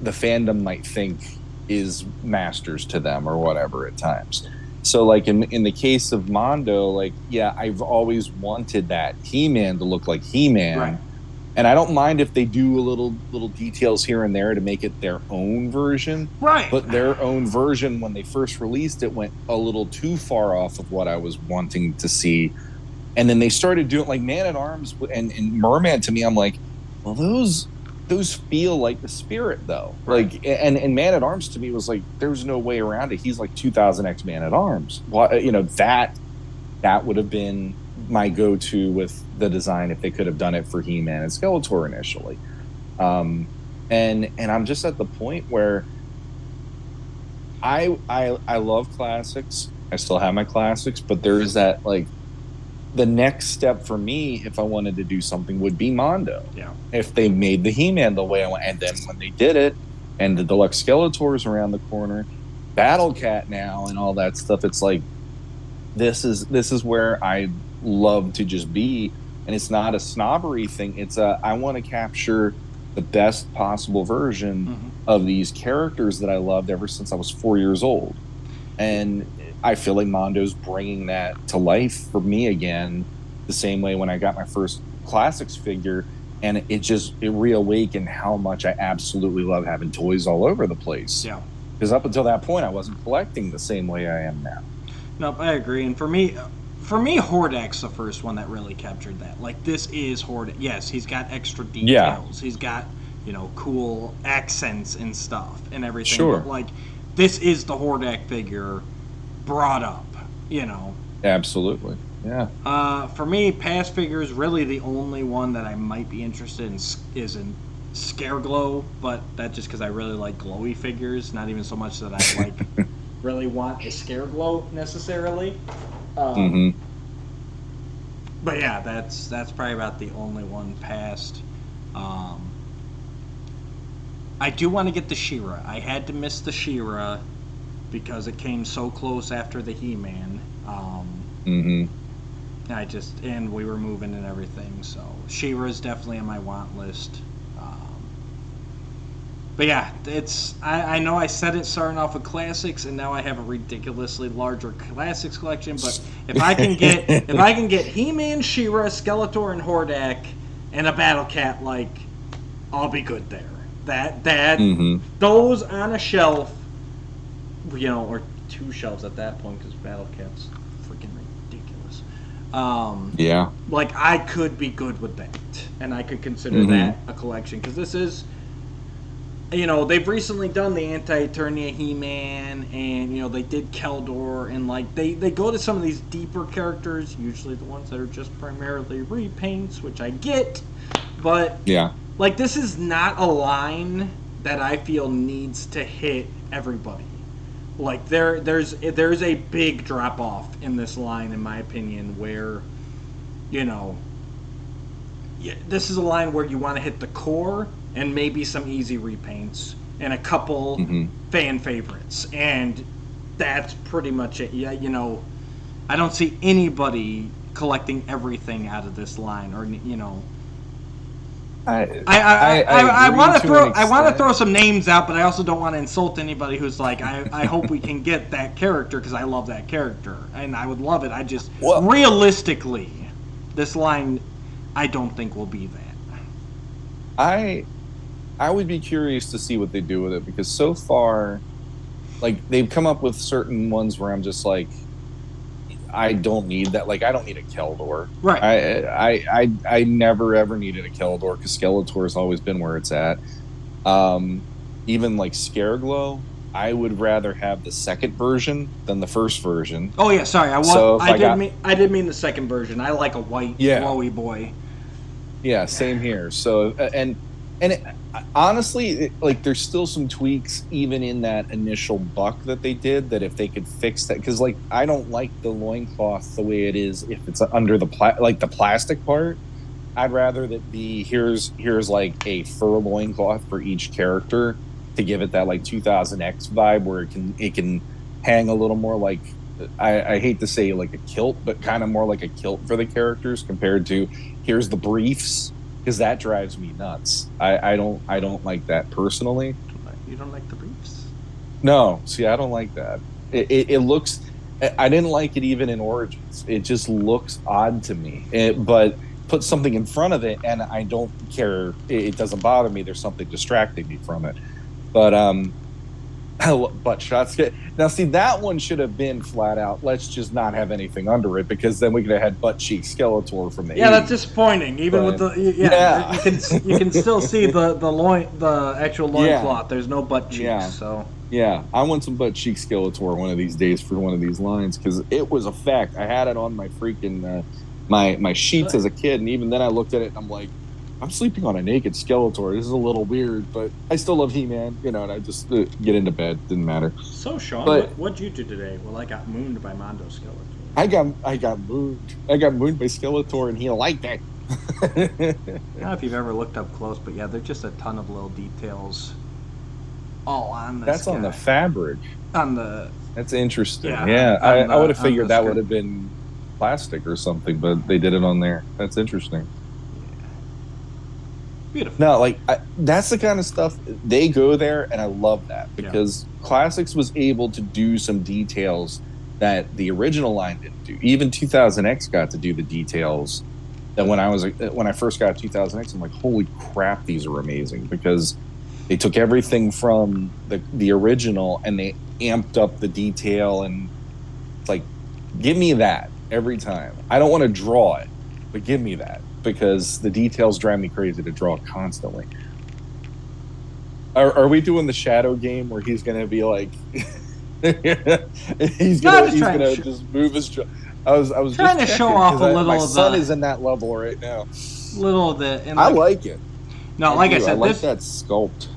the fandom might think is masters to them or whatever at times. So like in the case of Mondo, like I've always wanted that He-Man to look like He-Man. Right. And I don't mind if they do little details here and there to make it their own version. Right. But their own version, when they first released it, went a little too far off of what I was wanting to see. And then they started doing, like, Man-at-Arms and Merman, to me, I'm like, well, those feel like the Spirit, though. Right. Like, and Man-at-Arms to me was like, there's no way around it. He's like 2000X Man-at-Arms. Well, you know, that would have been my go-to with the design if they could have done it for He-Man and Skeletor initially. And I'm just at the point where I love classics. I still have my classics, but there is that, like, the next step for me if I wanted to do something would be Mondo. Yeah. If they made the He-Man the way I want, and then when they did it and the deluxe Skeletors around the corner, Battle Cat now and all that stuff, it's like this is where I love to just be. And it's not a snobbery thing. It's I want to capture the best possible version of these characters that I loved ever since I was 4 years old. And I feel like Mondo's bringing that to life for me again, the same way when I got my first classics figure. And it reawakened how much I absolutely love having toys all over the place. Yeah. Because up until that point, I wasn't collecting the same way I am now. Nope, I agree. And for me, Hordak's the first one that really captured that. Like, this is Hordak. Yes, he's got extra details. Yeah. He's got, you know, cool accents and stuff and everything. Sure. But, like, this is the Hordak figure brought up, you know. Absolutely. Yeah. For me, past figures, really the only one that I might be interested in is in Scareglow, but that's just because I really like glowy figures, not even so much that I, like, really want a Scareglow necessarily. But yeah, that's probably about the only one past. I do want to get the She-Ra. I had to miss the She-Ra because it came so close after the He-Man. And we were moving and everything, so She-Ra is definitely on my want list. But yeah, I know I said it starting off with classics, and now I have a ridiculously larger classics collection. But if I can get He-Man, She-Ra, Skeletor, and Hordak, and a Battle Cat, like, I'll be good there. Those on a shelf, you know, or 2 shelves at that point, because Battle Cat's freaking ridiculous. Yeah. Like, I could be good with that, and I could consider that a collection, because this is. You know, they've recently done the Anti-Eternia He-Man, and, you know, they did Keldor, and, like, they go to some of these deeper characters, usually the ones that are just primarily repaints, which I get, but, yeah, like, this is not a line that I feel needs to hit everybody. Like there's a big drop off in this line, in my opinion, where, you know, this is a line where you want to hit the core and maybe some easy repaints and a couple fan favorites, and that's pretty much it. Yeah, you know, I don't see anybody collecting everything out of this line, or you know. I want to throw some names out, but I also don't want to insult anybody who's like, I hope we can get that character because I love that character and I would love it. I just realistically, this line, I don't think will be that. I would be curious to see what they do with it, because so far, like, they've come up with certain ones where I'm just like, I don't need that. Like, I don't need a Keldor. Right. I never ever needed a Keldor because Skeletor has always been where it's at. Even like Scareglow, I would rather have the second version than the first version. Oh yeah, sorry. I did mean the second version. I like a white glowy boy. Yeah, same here. So and honestly, like, there's still some tweaks even in that initial buck that they did, that if they could fix that, because like, I don't like the loincloth the way it is if it's under the the plastic part. I'd rather that be here's like a fur loincloth for each character to give it that like 2000X vibe, where it can hang a little more like, I hate to say like a kilt, but kind of more like a kilt for the characters, compared to here's the briefs. Because that drives me nuts. I don't like that personally. You don't like the briefs? No, see, I don't like that. It looks. I didn't like it even in Origins. It just looks odd to me. But put something in front of it, and I don't care. It doesn't bother me. There's something distracting me from it. But butt shots. Now, see, that one should have been flat out, let's just not have anything under it, because then we could have had butt cheek Skeletor from the 80s. That's disappointing. Even with the you can still see the actual loincloth. There's no butt cheeks. So I want some butt cheek Skeletor one of these days for one of these lines, because it was a fact. I had it on my freaking my sheets as a kid, and even then I looked at it and I'm like, I'm sleeping on a naked Skeletor. This is a little weird, but I still love He-Man, you know, and I just get into bed. Didn't matter. So, Shawn, what'd you do today? Well, I got mooned by Mondo Skeletor. I got mooned. I got mooned by Skeletor, and he liked it. I don't know if you've ever looked up close, but yeah, there's just a ton of little details all on this. That's guy. On the fabric. That's interesting. Yeah, I would have figured that would have been plastic or something, but they did it on there. That's interesting. Beautiful. No, like, that's the kind of stuff they go there, and I love that, because Classics was able to do some details that the original line didn't do. Even 2000X got to do the details that when I first got 2000X, I'm like, holy crap, these are amazing, because they took everything from the original and they amped up the detail, and it's like, give me that every time. I don't want to draw it, but give me that. Because the details drive me crazy to draw constantly. Are we doing the shadow game where he's going to be like, he's gonna just move his jaw? I was trying just to show off a little. My son is in that level right now. Little of the. I like it. No, like I said, I like that sculpt.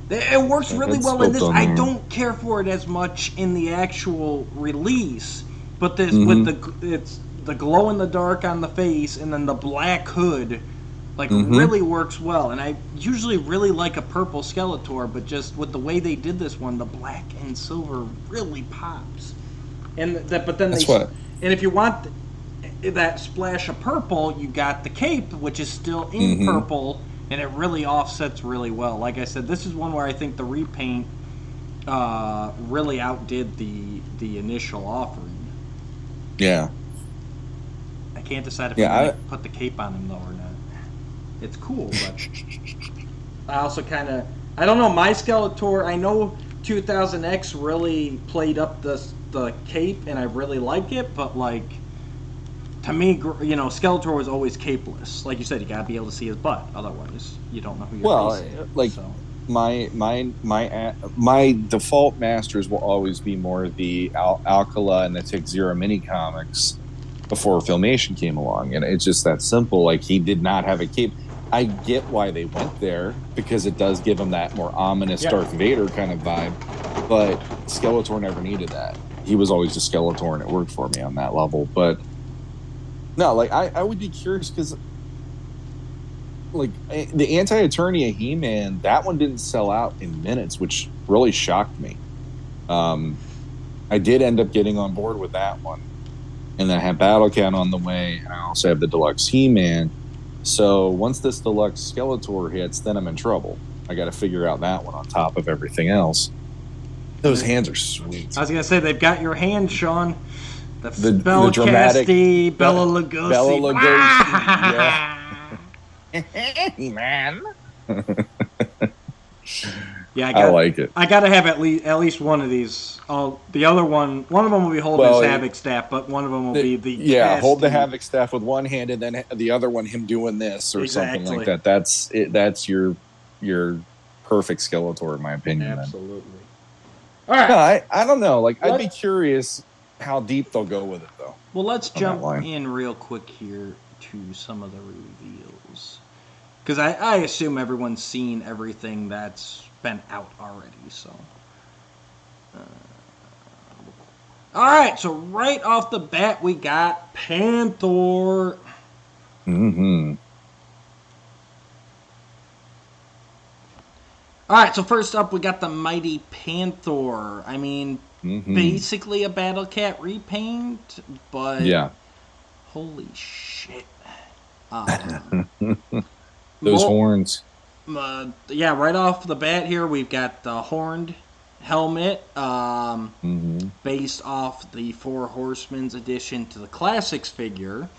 It works really well in this. I don't care for it as much in the actual release, but this with the glow in the dark on the face and then the black hood, like, really works well. And I usually really like a purple Skeletor, but just with the way they did this one, the black and silver really pops. And if you want that splash of purple, you got the cape, which is still in purple, and it really offsets really well. Like I said, this is one where I think the repaint really outdid the initial offering. Yeah. I can't decide if I'm going to put the cape on him, though, or not. It's cool, but I also kind of... I don't know, my Skeletor... I know 2000X really played up the cape, and I really like it, but, like, to me, you know, Skeletor was always capeless. Like you said, you got to be able to see his butt. Otherwise, you don't know who you're facing. Like, so. My default masters will always be more the Alcala and the Tick Zero mini comics before Filmation came along, and it's just that simple. Like, he did not have a cape. I get why they went there, because it does give him that more ominous Darth Vader kind of vibe. But Skeletor never needed that. He was always a Skeletor, and it worked for me on that level. But no, like I would be curious, because like the Anti-Eternia He-Man, that one didn't sell out in minutes, which really shocked me. I did end up getting on board with that one, and then I have Battle Cat on the way, and I also have the deluxe He-Man. So once this deluxe Skeletor hits, then I'm in trouble. I got to figure out that one on top of everything else. Those hands are sweet. I was gonna say they've got your hand, Shawn. The dramatic Bela Lugosi. Bela Lugosi. Yeah. Man. Yeah, I like it. I gotta have at least one of these. The other one of them will be holding his Havoc staff, but one of them will be the hold the Havoc staff with one hand, and then the other one him doing this or something like that. That's it. That's your perfect Skeletor, in my opinion. Absolutely. All right. No, I don't know. Like, I'd be curious how deep they'll go with it, though. Well, let's jump in real quick here to some of the reveals, because I assume everyone's seen everything that's been out already. So, all right. So right off the bat, we got Panther. Mm-hmm. All right, so first up, we got the Mighty Panther. I mean, basically a Battle Cat repaint, but holy shit. Those horns. Right off the bat here, we've got the horned helmet, based off the Four Horsemen's addition to the Classics figure.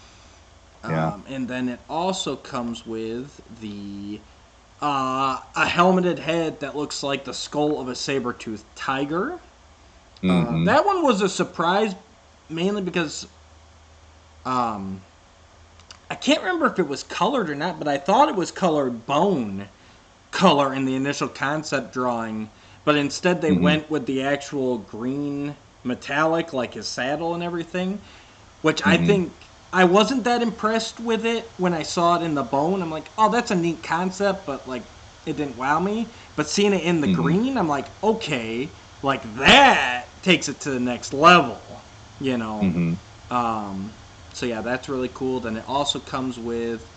And then it also comes with the... a helmeted head that looks like the skull of a saber-toothed tiger. That one was a surprise, mainly because I can't remember if it was colored or not, but I thought it was colored bone color in the initial concept drawing, but instead they went with the actual green metallic, like his saddle and everything, which I think... I wasn't that impressed with it when I saw it in the bone. I'm like, oh, that's a neat concept, but, like, it didn't wow me. But seeing it in the green, I'm like, okay, like, that takes it to the next level, you know? So, yeah, that's really cool. Then it also comes with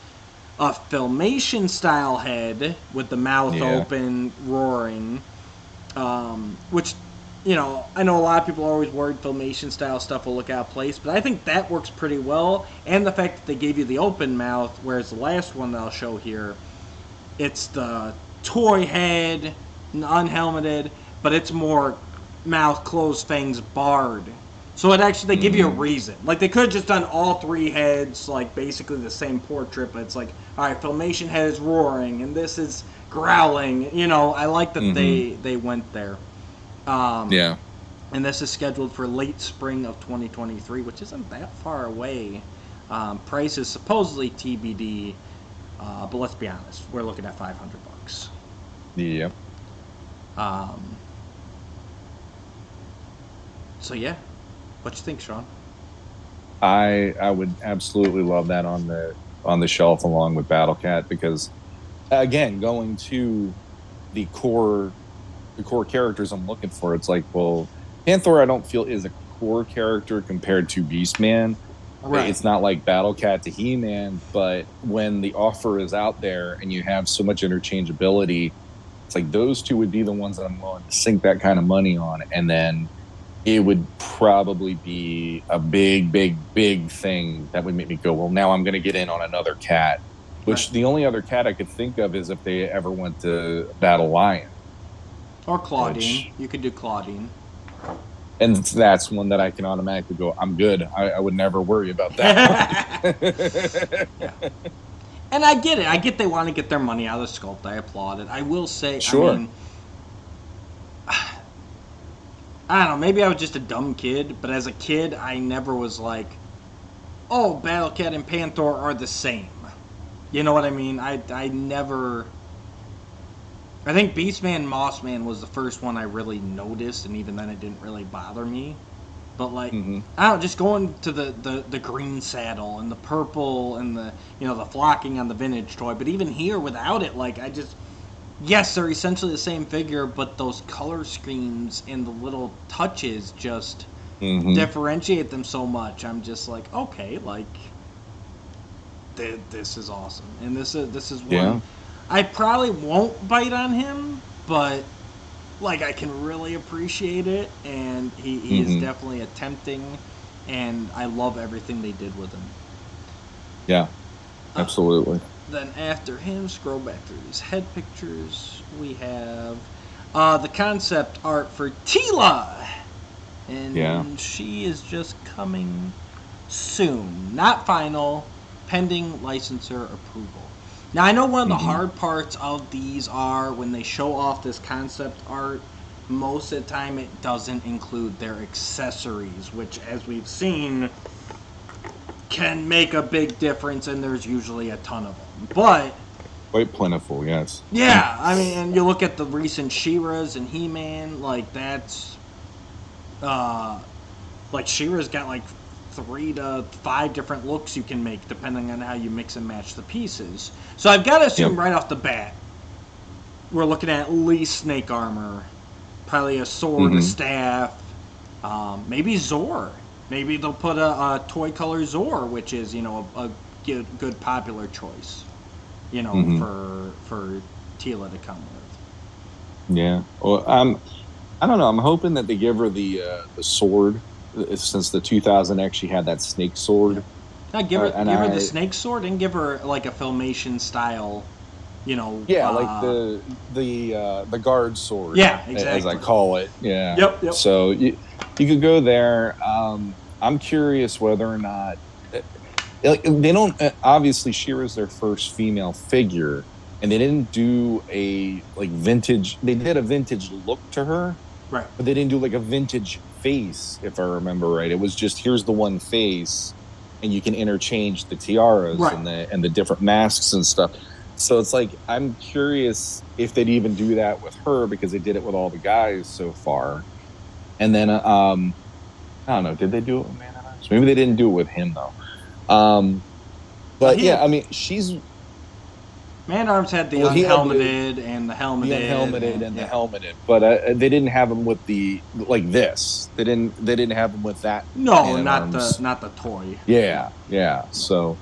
a Filmation-style head with the mouth open, roaring, which... You know, I know a lot of people are always worried Filmation-style stuff will look out of place, but I think that works pretty well. And the fact that they gave you the open mouth, whereas the last one that I'll show here, it's the toy head, unhelmeted, but it's more mouth closed, fangs barred. So it actually, they give you a reason. Like, they could have just done all three heads, like, basically the same portrait, but it's like, all right, Filmation head is roaring, and this is growling. You know, I like that they went there. And this is scheduled for late spring of 2023, which isn't that far away. Price is supposedly TBD, but let's be honest, we're looking at $500. Yep. So yeah, what you think, Shawn? I would absolutely love that on the shelf along with Battle Cat, because again, going to the core characters I'm looking for, it's like, well, Panther I don't feel is a core character compared to Beastman. Right. It's not like Battle Cat to He-Man, but when the offer is out there and you have so much interchangeability, it's like those two would be the ones that I'm willing to sink that kind of money on, and then it would probably be a big thing that would make me go, well, now I'm going to get in on another cat, which the only other cat I could think of is if they ever went to Battle Lion. Or Claudine. You could do Claudine. And that's one that I can automatically go, I'm good. I would never worry about that. And I get it. I get they want to get their money out of the sculpt. I applaud it. I will say, sure. I mean, I don't know. Maybe I was just a dumb kid, but as a kid, I never was like, oh, Battle Cat and Panther are the same. You know what I mean? I never... I think Beastman Mossman was the first one I really noticed, and even then it didn't really bother me. But like, I don't know, just going to the green saddle and the purple and the the flocking on the vintage toy. But even here, without it, like yes, they're essentially the same figure, but those color schemes and the little touches just differentiate them so much. I'm just like, okay, like this is awesome, and this is one I probably won't bite on him, but like I can really appreciate it, and he is definitely attempting, and I love everything they did with him. Yeah, absolutely. Then after him, scroll back through these head pictures. We have the concept art for Tila, and she is just coming soon, not final, pending licensor approval. Now, I know one of the hard parts of these are when they show off this concept art, most of the time it doesn't include their accessories, which, as we've seen, can make a big difference, and there's usually a ton of them. But quite plentiful, yes. Yeah, I mean, and you look at the recent She-Ra's and He-Man, like, that's... like, She-Ra's got, like, 3 to 5 different looks you can make depending on how you mix and match the pieces. So I've got to assume right off the bat we're looking at least snake armor, probably a sword, a staff, maybe Zor. Maybe they'll put a toy color Zor, which is, a good popular choice, for Tila to come with. Yeah. Well, I don't know. I'm hoping that they give her the sword. Since the 2000X, she had that snake sword. Yeah. Give her the snake sword and give her like a Filmation style, Yeah, like the guard sword. Yeah, exactly. As I call it. Yeah. Yep. So you could go there. I'm curious whether or not they don't. Obviously, She-Ra's their first female figure, and they didn't do a vintage. They did a vintage look to her. Right. But they didn't do like a vintage face, if I remember right. It was just, here's the one face, and you can interchange the tiaras and the different masks and stuff. So it's like, I'm curious if they'd even do that with her, because they did it with all the guys so far. And then, I don't know, did they do it with Man at Arms? Maybe they didn't do it with him, though. But yeah, I mean, she's... Man at Arms had the unhelmeted and the helmeted. The unhelmeted and the helmeted. But they didn't have them with the, like this. They didn't have them with that. No, not the toy. Yeah. So,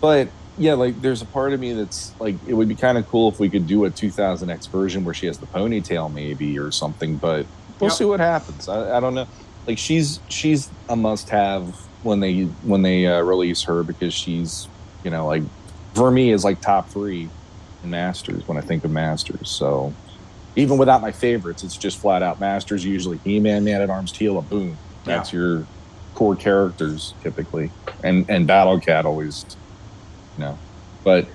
but yeah, like there's a part of me that's like, it would be kind of cool if we could do a 2000X version where she has the ponytail maybe or something, but we'll see what happens. I don't know. Like she's a must-have when they release her, because she's, like for me is like top 3 in Masters when I think of Masters. So even without my favorites, it's just flat out Masters, usually He-Man, Man at Arms, Tila, boom. That's your core characters typically. And Battle Cat always, But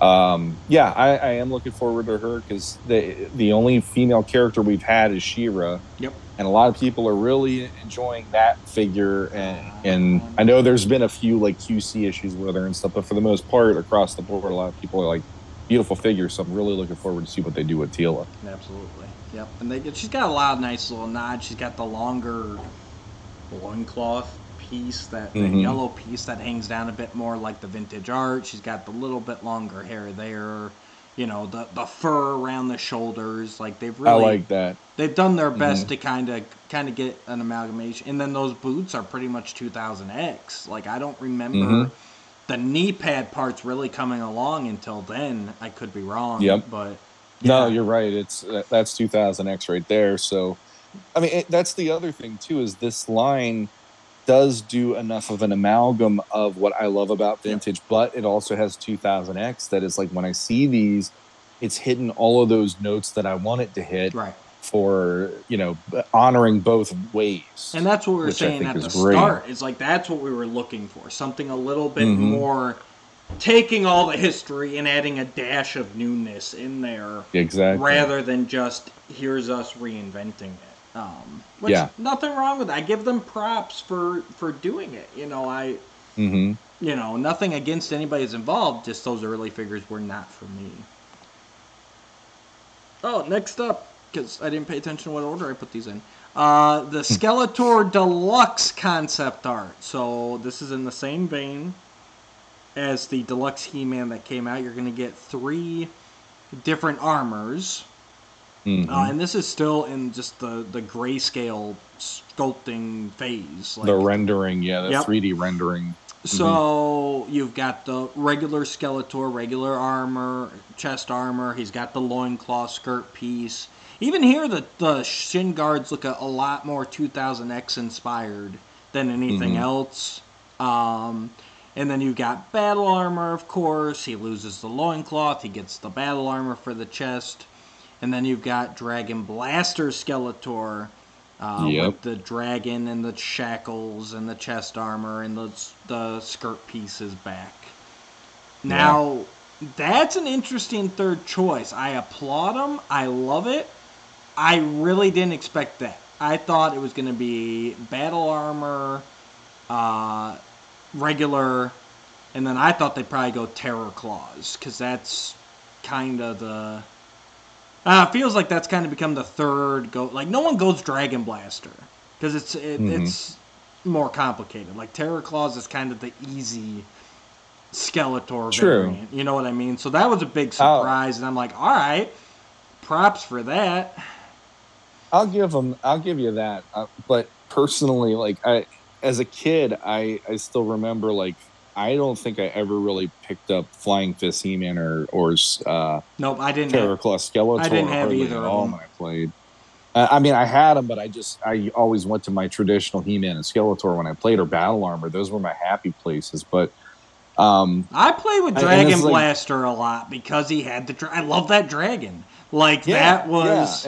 I am looking forward to her, because the only female character we've had is She-Ra. Yep. And a lot of people are really enjoying that figure, and I know there's been a few like QC issues with her and stuff, but for the most part, across the board, a lot of people are like, beautiful figure. So I'm really looking forward to see what they do with Tila. Absolutely. Yep. And she's got a lot of nice little nods. She's got the longer loincloth piece, the yellow piece that hangs down a bit more like the vintage art. She's got the little bit longer hair there. The fur around the shoulders. Like they've really, I like that. They've done their best to kind of get an amalgamation. And then those boots are pretty much 2000X. Like I don't remember the knee pad part's really coming along until then. I could be wrong. Yep. But no, you're right. That's 2000X right there. So, I mean, that's the other thing too, is this line does do enough of an amalgam of what I love about vintage, but it also has 2000X that is like, when I see these, it's hitting all of those notes that I want it to hit. Right. For honoring both ways. And that's what we were saying at the start. It's like that's what we were looking for. Something a little bit more, taking all the history and adding a dash of newness in there. Exactly. Rather than just, here's us reinventing it. Which, nothing wrong with that. I give them props for doing it. Nothing against anybody who's involved, just those early figures were not for me. Oh, next up, because I didn't pay attention to what order I put these in. The Skeletor Deluxe concept art. So this is in the same vein as the Deluxe He-Man that came out. You're going to get 3 different armors. And this is still in just the grayscale sculpting phase. Like, the rendering, the 3D rendering. So you've got the regular Skeletor, regular armor, chest armor. He's got the loincloth skirt piece. Even here, the shin guards look a lot more 2000X inspired than anything else. And then you've got battle armor, of course. He loses the loincloth. He gets the battle armor for the chest. And then you've got Dragon Blaster Skeletor with the dragon and the shackles and the chest armor and the skirt pieces back. Now, that's an interesting third choice. I applaud him. I love it. I really didn't expect that. I thought it was going to be battle armor, regular, and then I thought they'd probably go Terror Claws, because that's kind of the... feels like that's kind of become the third go. Like, no one goes Dragon Blaster, because it's more complicated. Like, Terror Claws is kind of the easy Skeletor variant. You know what I mean? So that was a big surprise, and I'm like, all right, props for that. I'll give you that. But personally, like, as a kid, I still remember, like, I don't think I ever really picked up Flying Fist He-Man or nope, I didn't. Terror Claw Skeletor. I didn't have either at all when I played. I mean, I had them, but I always went to my traditional He-Man and Skeletor when I played, or Battle Armor. Those were my happy places. But I played with Dragon Blaster a lot because he had I love that dragon. Like, that was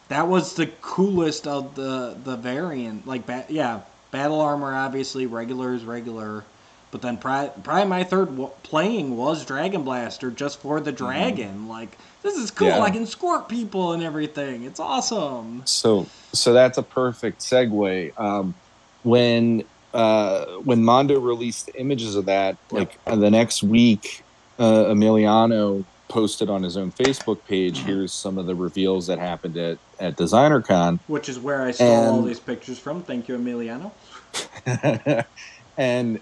that was the coolest of the variant. Like, Battle Armor, obviously, regular is regular. But then probably my third playing was Dragon Blaster just for the dragon. Like, this is cool. I can squirt people and everything. It's awesome. So that's a perfect segue. When Mondo released the images of that, like the next week, Emiliano posted on his own Facebook page, here's some of the reveals that happened at DesignerCon. Which is where I stole all these pictures from. Thank you, Emiliano. And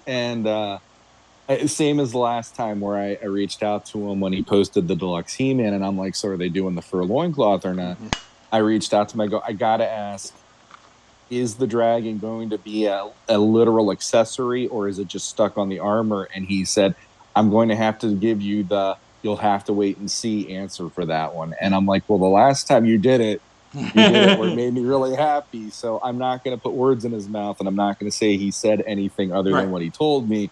same as the last time where I reached out to him when he posted the Deluxe He-Man, and I'm like, so are they doing the fur loincloth or not? I reached out to him. I go, I gotta ask, is the dragon going to be a literal accessory, or is it just stuck on the armor? And he said, I'm going to have to give you you'll have to wait and see answer for that one. And I'm like, well, the last time you did it where it made me really happy. So I'm not going to put words in his mouth, and I'm not going to say he said anything other than what he told me.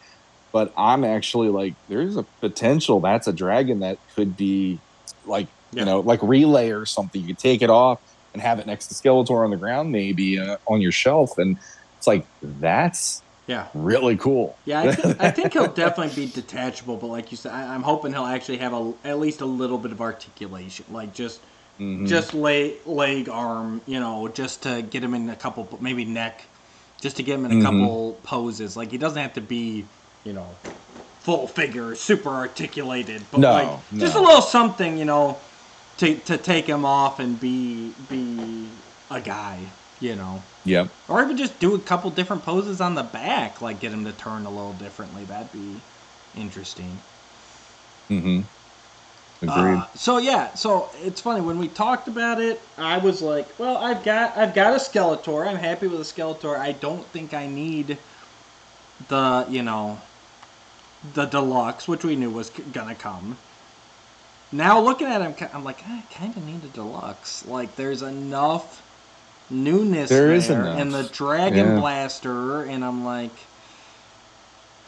But I'm actually like, there's a potential that's a dragon that could be like, like Relay or something. You could take it off and have it next to Skeletor on the ground, maybe on your shelf. And it's like, that's really cool. Yeah, I think he'll definitely be detachable. But like you said, I'm hoping he'll actually have at least a little bit of articulation. Like, just leg, arm, just to get him in a couple, maybe neck, just to get him in a couple poses. Like, he doesn't have to be, full figure, super articulated, but just a little something, to take him off and be a guy, Yep. Or even just do a couple different poses on the back, like get him to turn a little differently. That'd be interesting. Agreed. So it's funny, when we talked about it, I was like, well, I've got a Skeletor. I'm happy with a Skeletor. I don't think I need the deluxe, which we knew was gonna come. Now looking at him, I'm like, I kind of need a deluxe. Like, there's enough newness there and the Dragon Blaster, and I'm like,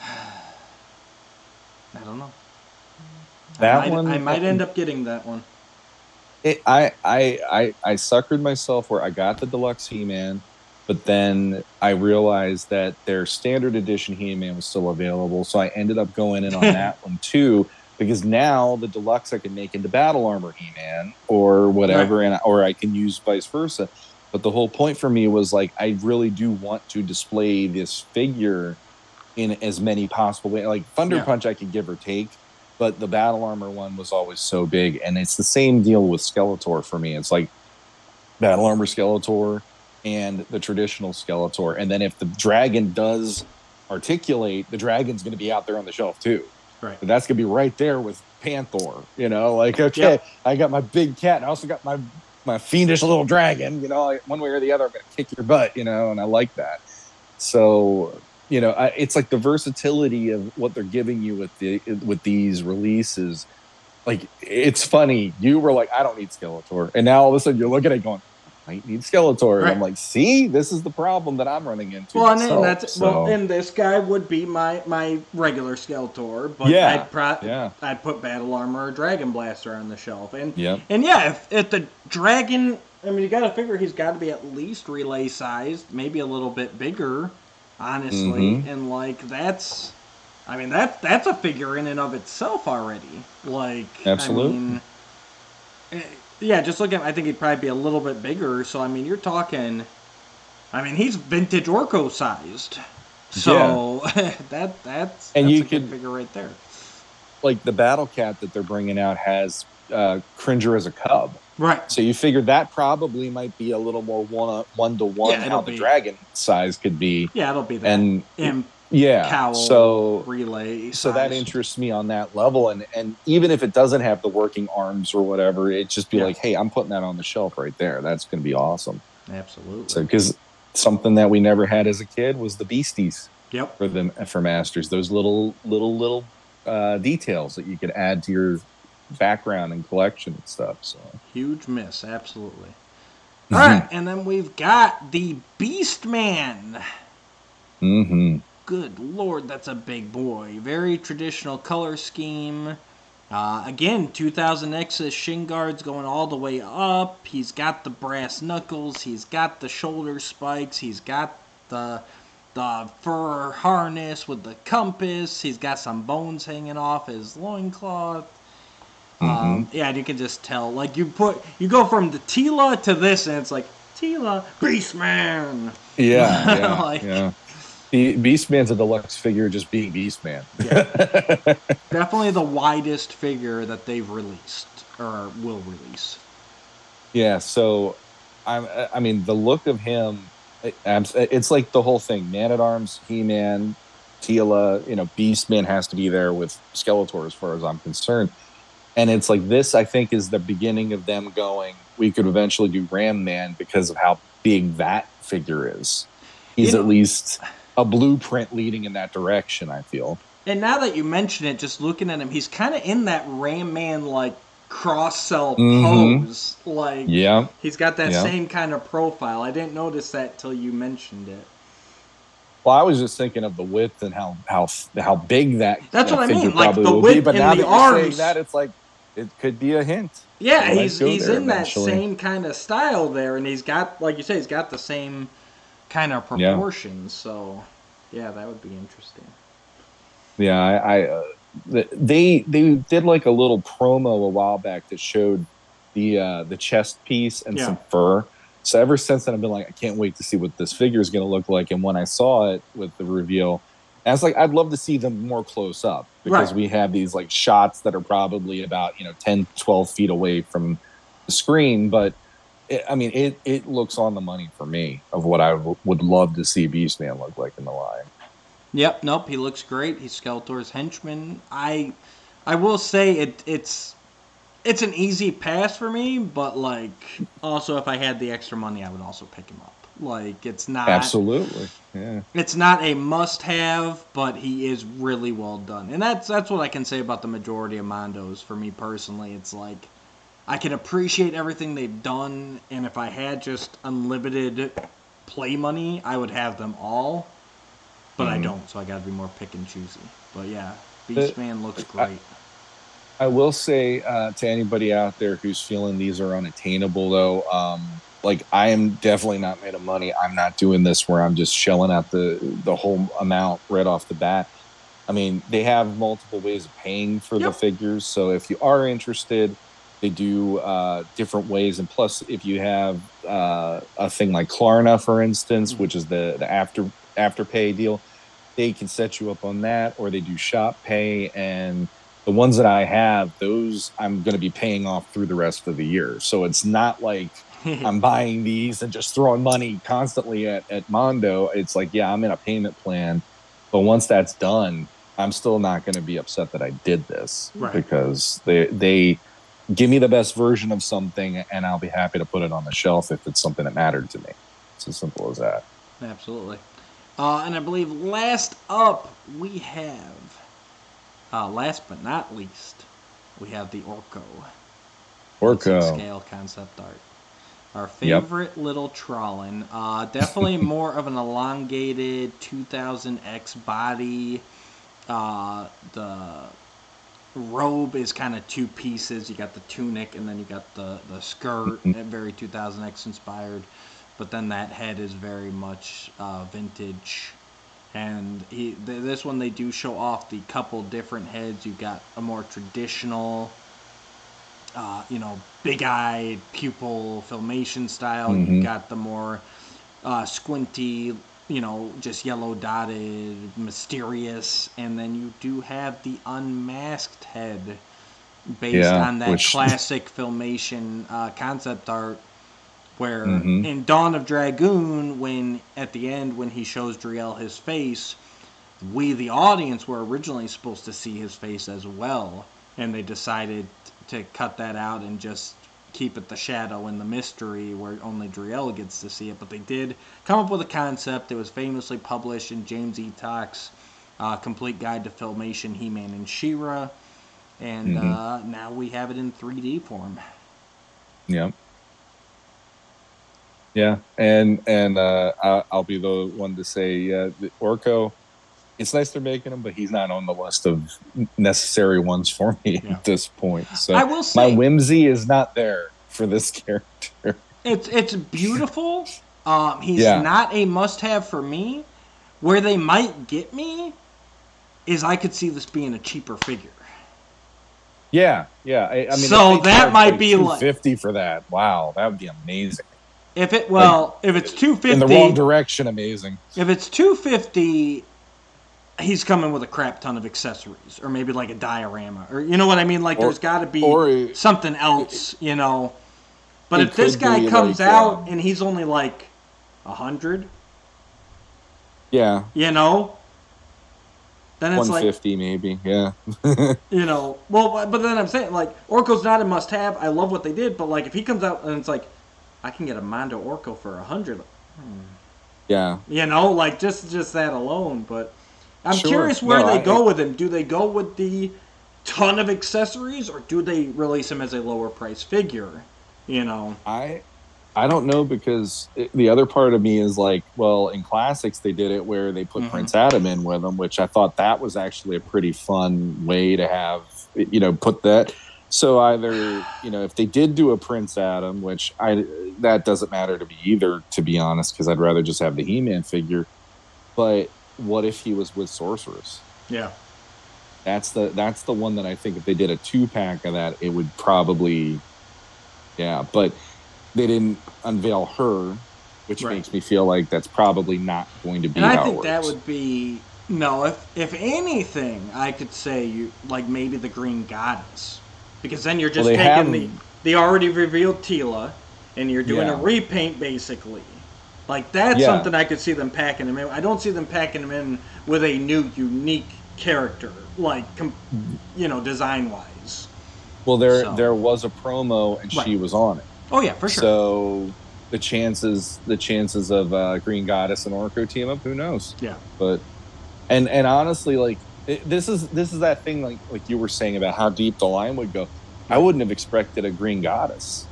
I don't know. I might end up getting that one. I suckered myself where I got the Deluxe He-Man, but then I realized that their standard edition He-Man was still available, so I ended up going in on that one too, because now the Deluxe I can make into Battle Armor He-Man or whatever, or I can use vice versa. But the whole point for me was, like, I really do want to display this figure in as many possible ways. Like, Thunder Punch I could give or take, but the Battle Armor one was always so big. And it's the same deal with Skeletor for me. It's like, Battle Armor Skeletor and the traditional Skeletor. And then if the dragon does articulate, the dragon's going to be out there on the shelf too. Right. But that's going to be right there with Panther, like, okay, I got my big cat and I also got my fiendish little dragon, one way or the other, I'm going to kick your butt, and I like that. So, it's like the versatility of what they're giving you with these releases. Like, it's funny. You were like, I don't need Skeletor. And now all of a sudden you're looking at it going, I might need Skeletor. And I'm like, see, this is the problem that I'm running into. Well, myself, and this guy would be my regular Skeletor, but I'd put Battle Armor or Dragon Blaster on the shelf. And if the dragon, I mean, you got to figure he's got to be at least relay sized, maybe a little bit bigger, honestly. And like that's a figure in and of itself already. Like, absolutely. Just looking, I think he'd probably be a little bit bigger. So, I mean, you're talking, he's vintage Orko sized. So, that's a good figure right there. Like, the Battle Cat that they're bringing out has Cringer as a cub. Right. So you figure that probably might be a little more one-to-one how the dragon size could be. Yeah, it'll be that. And cowl relay size. So that interests me on that level. And even if it doesn't have the working arms or whatever, it just be like, hey, I'm putting that on the shelf right there. That's going to be awesome. Absolutely. So because something that we never had as a kid was the Beasties. Yep. For Masters, those little details that you could add to your background and collection and stuff. So huge miss, absolutely. All right, and then we've got the Beastman. Good Lord, that's a big boy. Very traditional color scheme. Again, 2000 Nexus shin guards going all the way up. He's got the brass knuckles. He's got the shoulder spikes. He's got the fur harness with the compass. He's got some bones hanging off his loincloth. And you can just tell. Like, you go from the Tila to this, and it's like, Tila, Beastman. Yeah. Beastman's a deluxe figure just being Beastman. Definitely the widest figure that they've released, or will release. Yeah, so, the look of him, it's like the whole thing. Man-at-Arms, He-Man, Tila, Beastman has to be there with Skeletor as far as I'm concerned. And it's like this, I think, is the beginning of them going, we could eventually do Ram Man because of how big that figure is. He's at least a blueprint leading in that direction, I feel. And now that you mention it, just looking at him, he's kind of in that Ram Man, like, cross-cell pose. Like, he's got that same kind of profile. I didn't notice that till you mentioned it. Well, I was just thinking of the width and how big that's what I mean. Like the width but and now the that arms. You're saying that, it's like it could be a hint. Yeah, he's in that same kind of style there, and he's got, like you say, he's got the same kind of proportions. So, yeah, that would be interesting. Yeah, they did like a little promo a while back that showed the chest piece and some fur. So ever since then, I've been like, I can't wait to see what this figure is going to look like. And when I saw it with the reveal, I was like, I'd love to see them more close up because we have these like shots that are probably about 10, 12 feet away from the screen. But it looks on the money for me of what I would love to see Beastman look like in the line. Yep, nope, he looks great. He's Skeletor's henchman. I will say it's an easy pass for me, but like also if I had the extra money, I would also pick him up. Like, it's not absolutely, yeah. It's not a must-have, but he is really well done, and that's what I can say about the majority of Mondos. For me personally, it's like I can appreciate everything they've done, and if I had just unlimited play money, I would have them all. But I don't, so I got to be more pick and choosy. But yeah, Beastman looks great. I will say to anybody out there who's feeling these are unattainable, though, like I am definitely not made of money. I'm not doing this where I'm just shelling out the whole amount right off the bat. I mean, they have multiple ways of paying for the figures. So if you are interested, they do different ways. And plus, if you have a thing like Klarna, for instance, which is the afterpay deal, they can set you up on that, or they do shop pay. And the ones that I have, those I'm going to be paying off through the rest of the year. So it's not like I'm buying these and just throwing money constantly at Mondo. It's like, yeah, I'm in a payment plan. But once that's done, I'm still not going to be upset that I did this because they give me the best version of something and I'll be happy to put it on the shelf if it's something that mattered to me. It's as simple as that. Absolutely. And I believe last up we have, last but not least, we have the Orko. Scale concept art. Our favorite little Trawlin. Definitely more of an elongated 2000X body. The robe is kind of two pieces. You got the tunic and then you got the skirt, very 2000X inspired. But then that head is very much vintage. And this one they do show off the couple different heads. You got a more traditional, big-eyed pupil filmation style. You got the more squinty, just yellow dotted, mysterious. And then you do have the unmasked head based on that classic filmation concept art. Where in Dawn of Dragoon, when at the end when he shows Driel his face, we the audience were originally supposed to see his face as well, and they decided to cut that out and just keep it the shadow and the mystery where only Driel gets to see it. But they did come up with a concept. It was famously published in James E. Tock's Complete Guide to Filmation, He-Man and She-Ra, and now we have it in 3D form. Yep. Yeah, and I'll be the one to say, the Orko, it's nice they're making him, but he's not on the list of necessary ones for me at this point. So I will say, my whimsy is not there for this character. It's beautiful. He's not a must-have for me. Where they might get me is I could see this being a cheaper figure. Yeah. I mean, so that might be like $250 for that. Wow, that would be amazing. If it's $250 in the wrong direction, amazing. If it's $250, he's coming with a crap ton of accessories, or maybe like a diorama, or you know what I mean. Like there's got to be something else, But if this guy comes out and he's only like 100, then it's 150 maybe, Well, but then I'm saying like Orko's not a must-have. I love what they did, but like if he comes out and it's like, I can get a Mondo Orko for 100. Yeah. Like just that alone. But I'm curious where they go with him. Do they go with the ton of accessories, or do they release him as a lower price figure? I don't know, because the other part of me is like, well, in Classics they did it where they put Prince Adam in with him, which I thought that was actually a pretty fun way to have, put that. So either, if they did do a Prince Adam, which that doesn't matter to me either, to be honest, because I'd rather just have the He-Man figure. But what if he was with Sorceress? Yeah. That's the one that I think if they did a 2-pack of that, it would probably, but they didn't unveil her, which makes me feel like that's probably not going to be how it works. And I think that would be, if anything, I could say like maybe the Green Goddess. Because then you're just taking the already revealed Teela, and you're doing a repaint, basically. Like, that's something I could see them packing him in. I don't see them packing him in with a new, unique character, like, design-wise. Well, there was a promo, and she was on it. Oh, yeah, for sure. So the chances of Green Goddess and Orko team up, who knows? Yeah. But, and honestly, like, this is that thing like you were saying about how deep the line would go. I wouldn't have expected a Green Goddess,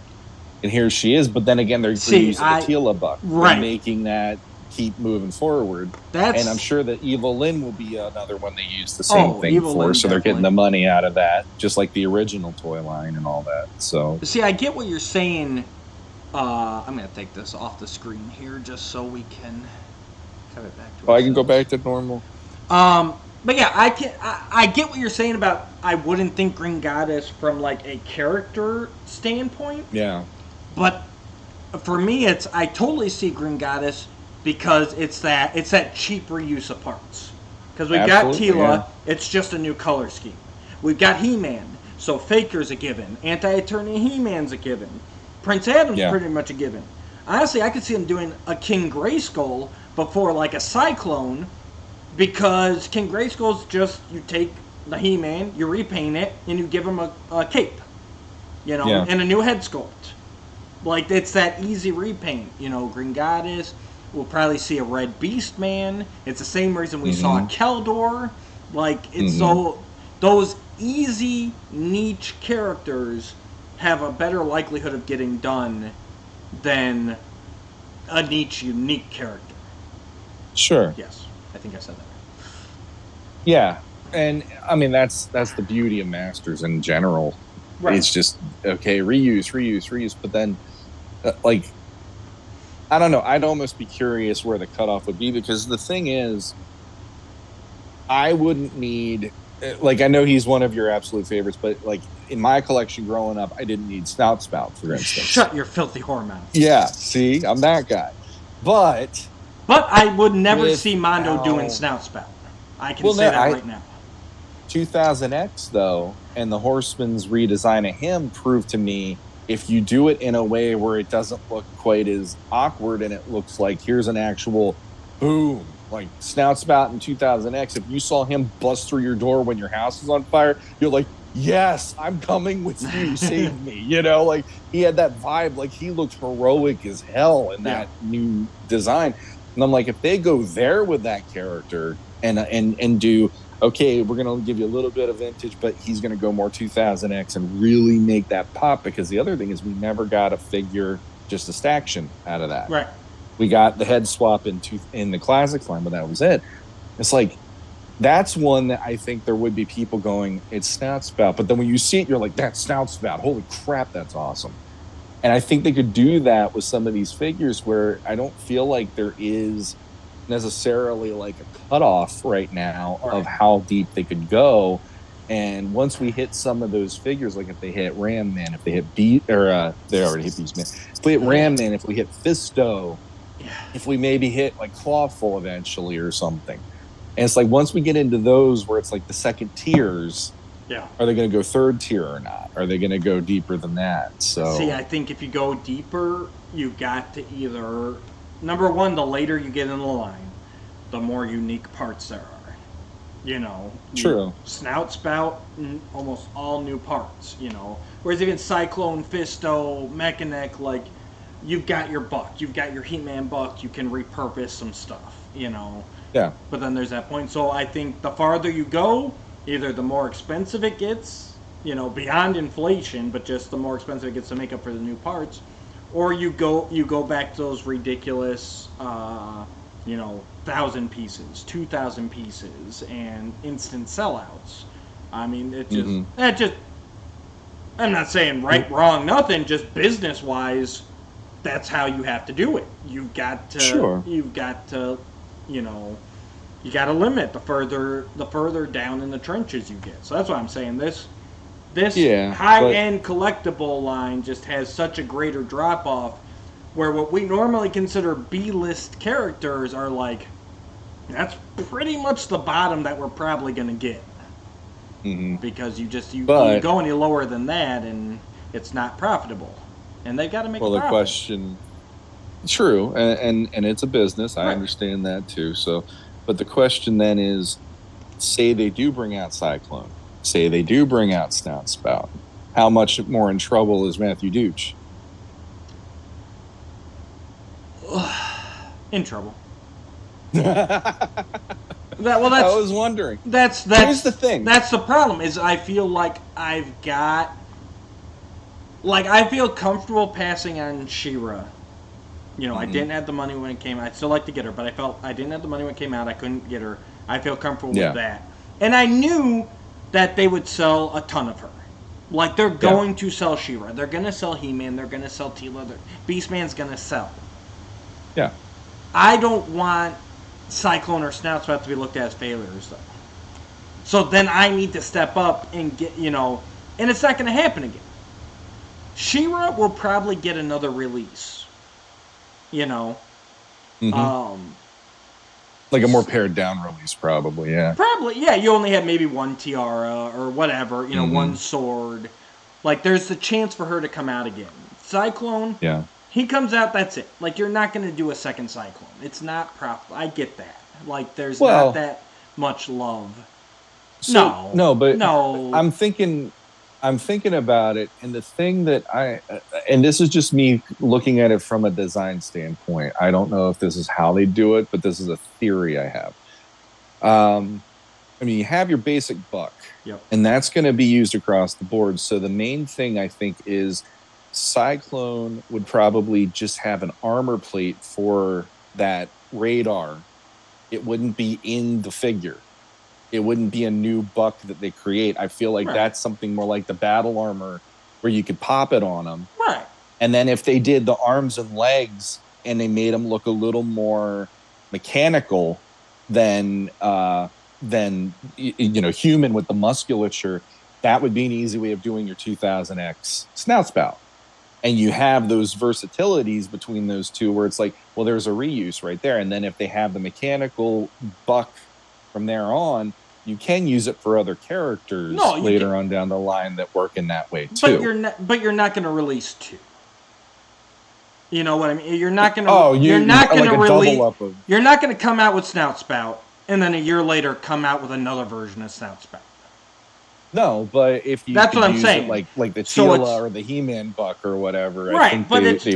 and here she is. But then again, they're using the Teela buck, making that keep moving forward. And I'm sure that Evil Lyn will be another one they use the same thing for. So they're getting the money out of that, just like the original toy line and all that. So I get what you're saying. I'm gonna take this off the screen here just so we can cut it back to. I can go back to normal. But yeah, I get what you're saying about I wouldn't think Green Goddess from like a character standpoint. Yeah. But for me, I totally see Green Goddess because it's that cheap reuse of parts. Because we've got Teela, it's just a new color scheme. We've got He-Man, so Faker's a given. Anti-Eternia He-Man's a given. Prince Adam's pretty much a given. Honestly, I could see him doing a King Grayskull before like a Cyclone, because King Grayskull's just, you take the He-Man, you repaint it, and you give him a cape, you know, and a new head sculpt. Like, it's that easy repaint, you know. Green Goddess, we'll probably see a Red Beast Man. It's the same reason we saw Keldor. Like, it's so, those easy niche characters have a better likelihood of getting done than a niche unique character. Sure. Yes, I think I said that right. Yeah, and I mean that's the beauty of Masters in general. Right. It's just okay, reuse, but then like, I don't know, I'd almost be curious where the cutoff would be, because the thing is, I wouldn't need, like, I know he's one of your absolute favorites, but like in my collection growing up, I didn't need Snout Spout, for instance. Shut your filthy whore mouth. Yeah, see, I'm that guy. But I would never see Mondo doing Snout Spout. I can say that right now. 2000X, though, and the Horseman's redesign of him proved to me, if you do it in a way where it doesn't look quite as awkward and it looks like here's an actual boom, like Snout Spout in 2000X, if you saw him bust through your door when your house is on fire, you're like, yes, I'm coming with you, save me. You know, like, he had that vibe, like he looked heroic as hell in that new design. And I'm like, if they go there with that character and do, okay, we're going to give you a little bit of vintage, but he's going to go more 2000X and really make that pop, because the other thing is we never got a figure, just a staction out of that. Right. We got the head swap in the Classics line, but that was it. It's like, that's one that I think there would be people going, it's Snout Spout. But then when you see it, you're like, that's Snout Spout. Holy crap, that's awesome. And I think they could do that with some of these figures where I don't feel like there is necessarily like a cutoff right now of how deep they could go. And once we hit some of those figures, like if they hit Ram Man, if they hit they already hit Beast Man. If we hit Ram Man, if we hit Fisto, if we maybe hit like Clawful eventually or something. And it's like, once we get into those where it's like the second tiers, are they going to go third tier or not? Are they going to go deeper than that? So see, I think if you go deeper, you've got to either, number one, the later you get in the line, the more unique parts there are. You know, true. Snout Spout, almost all new parts. You know, whereas even Cyclone, Fisto, Mechanic, like, you've got your buck, you've got your He-Man buck, you can repurpose some stuff. You know. Yeah. But then there's that point. So I think the farther you go, either the more expensive it gets, you know, beyond inflation, but just the more expensive it gets to make up for the new parts, or you go back to those ridiculous, 1,000 pieces, 2,000 pieces, and instant sellouts. I mean, it just, I'm not saying right, wrong, nothing. Just business wise, that's how you have to do it. You've got to. You know, you got to limit the further down in the trenches you get. So that's why I'm saying this high-end collectible line just has such a greater drop-off, where what we normally consider B-list characters are like, that's pretty much the bottom that we're probably going to get. Mm-hmm. Because you go any lower than that and it's not profitable. And they've got to make a profit. The question... True, and it's a business. I understand that too. So, but the question then is, say they do bring out Cyclone, say they do bring out Snout Spout, how much more in trouble is Matthew Duch? In trouble. I was wondering. Here's the thing. That's the problem. Is I feel like I feel comfortable passing on She-Ra. You know, I didn't have the money when it came out. I'd still like to get her, but I felt I didn't have the money when it came out. I couldn't get her. I feel comfortable with that. And I knew that they would sell a ton of her. Like, they're going to sell She-Ra. They're going to sell He-Man. They're going to sell Teela. Beastman's going to sell. Yeah. I don't want Cyclone or Snout Spout to be looked at as failures, though. So then I need to step up and get, you know, and it's not going to happen again. She-Ra will probably get another release. You know, like a more pared down release, probably. Yeah, probably. Yeah, you only have maybe one tiara or whatever. You know, one sword. Like, there's the chance for her to come out again. Cyclone, Yeah. he comes out, that's it. Like, you're not going to do a second Cyclone. It's not profitable. I get that. Like, there's not that much love. But No. I'm thinking about it, and the thing that and this is just me looking at it from a design standpoint. I don't know if this is how they do it, but this is a theory I have. I mean, you have your basic buck, and that's going to be used across the board. So the main thing I think is Cyclone would probably just have an armor plate for that radar. It wouldn't be in the figure. It wouldn't be a new buck that they create. I feel like that's something more like the battle armor where you could pop it on them. Right. And then if they did the arms and legs and they made them look a little more mechanical than human with the musculature, that would be an easy way of doing your 2000X snout spout. And you have those versatilities between those two where it's like, well, there's a reuse right there. And then if they have the mechanical buck from there on, you can use it for other characters later on down the line that work in that way too. But you're not going to release two. You know what I mean? You're not going to. You're not going to release. You're not going to come out with Snout Spout and then a year later come out with another version of Snout Spout. No, but if you that's what I'm saying, like the Tila or the He-Man buck or whatever, I think they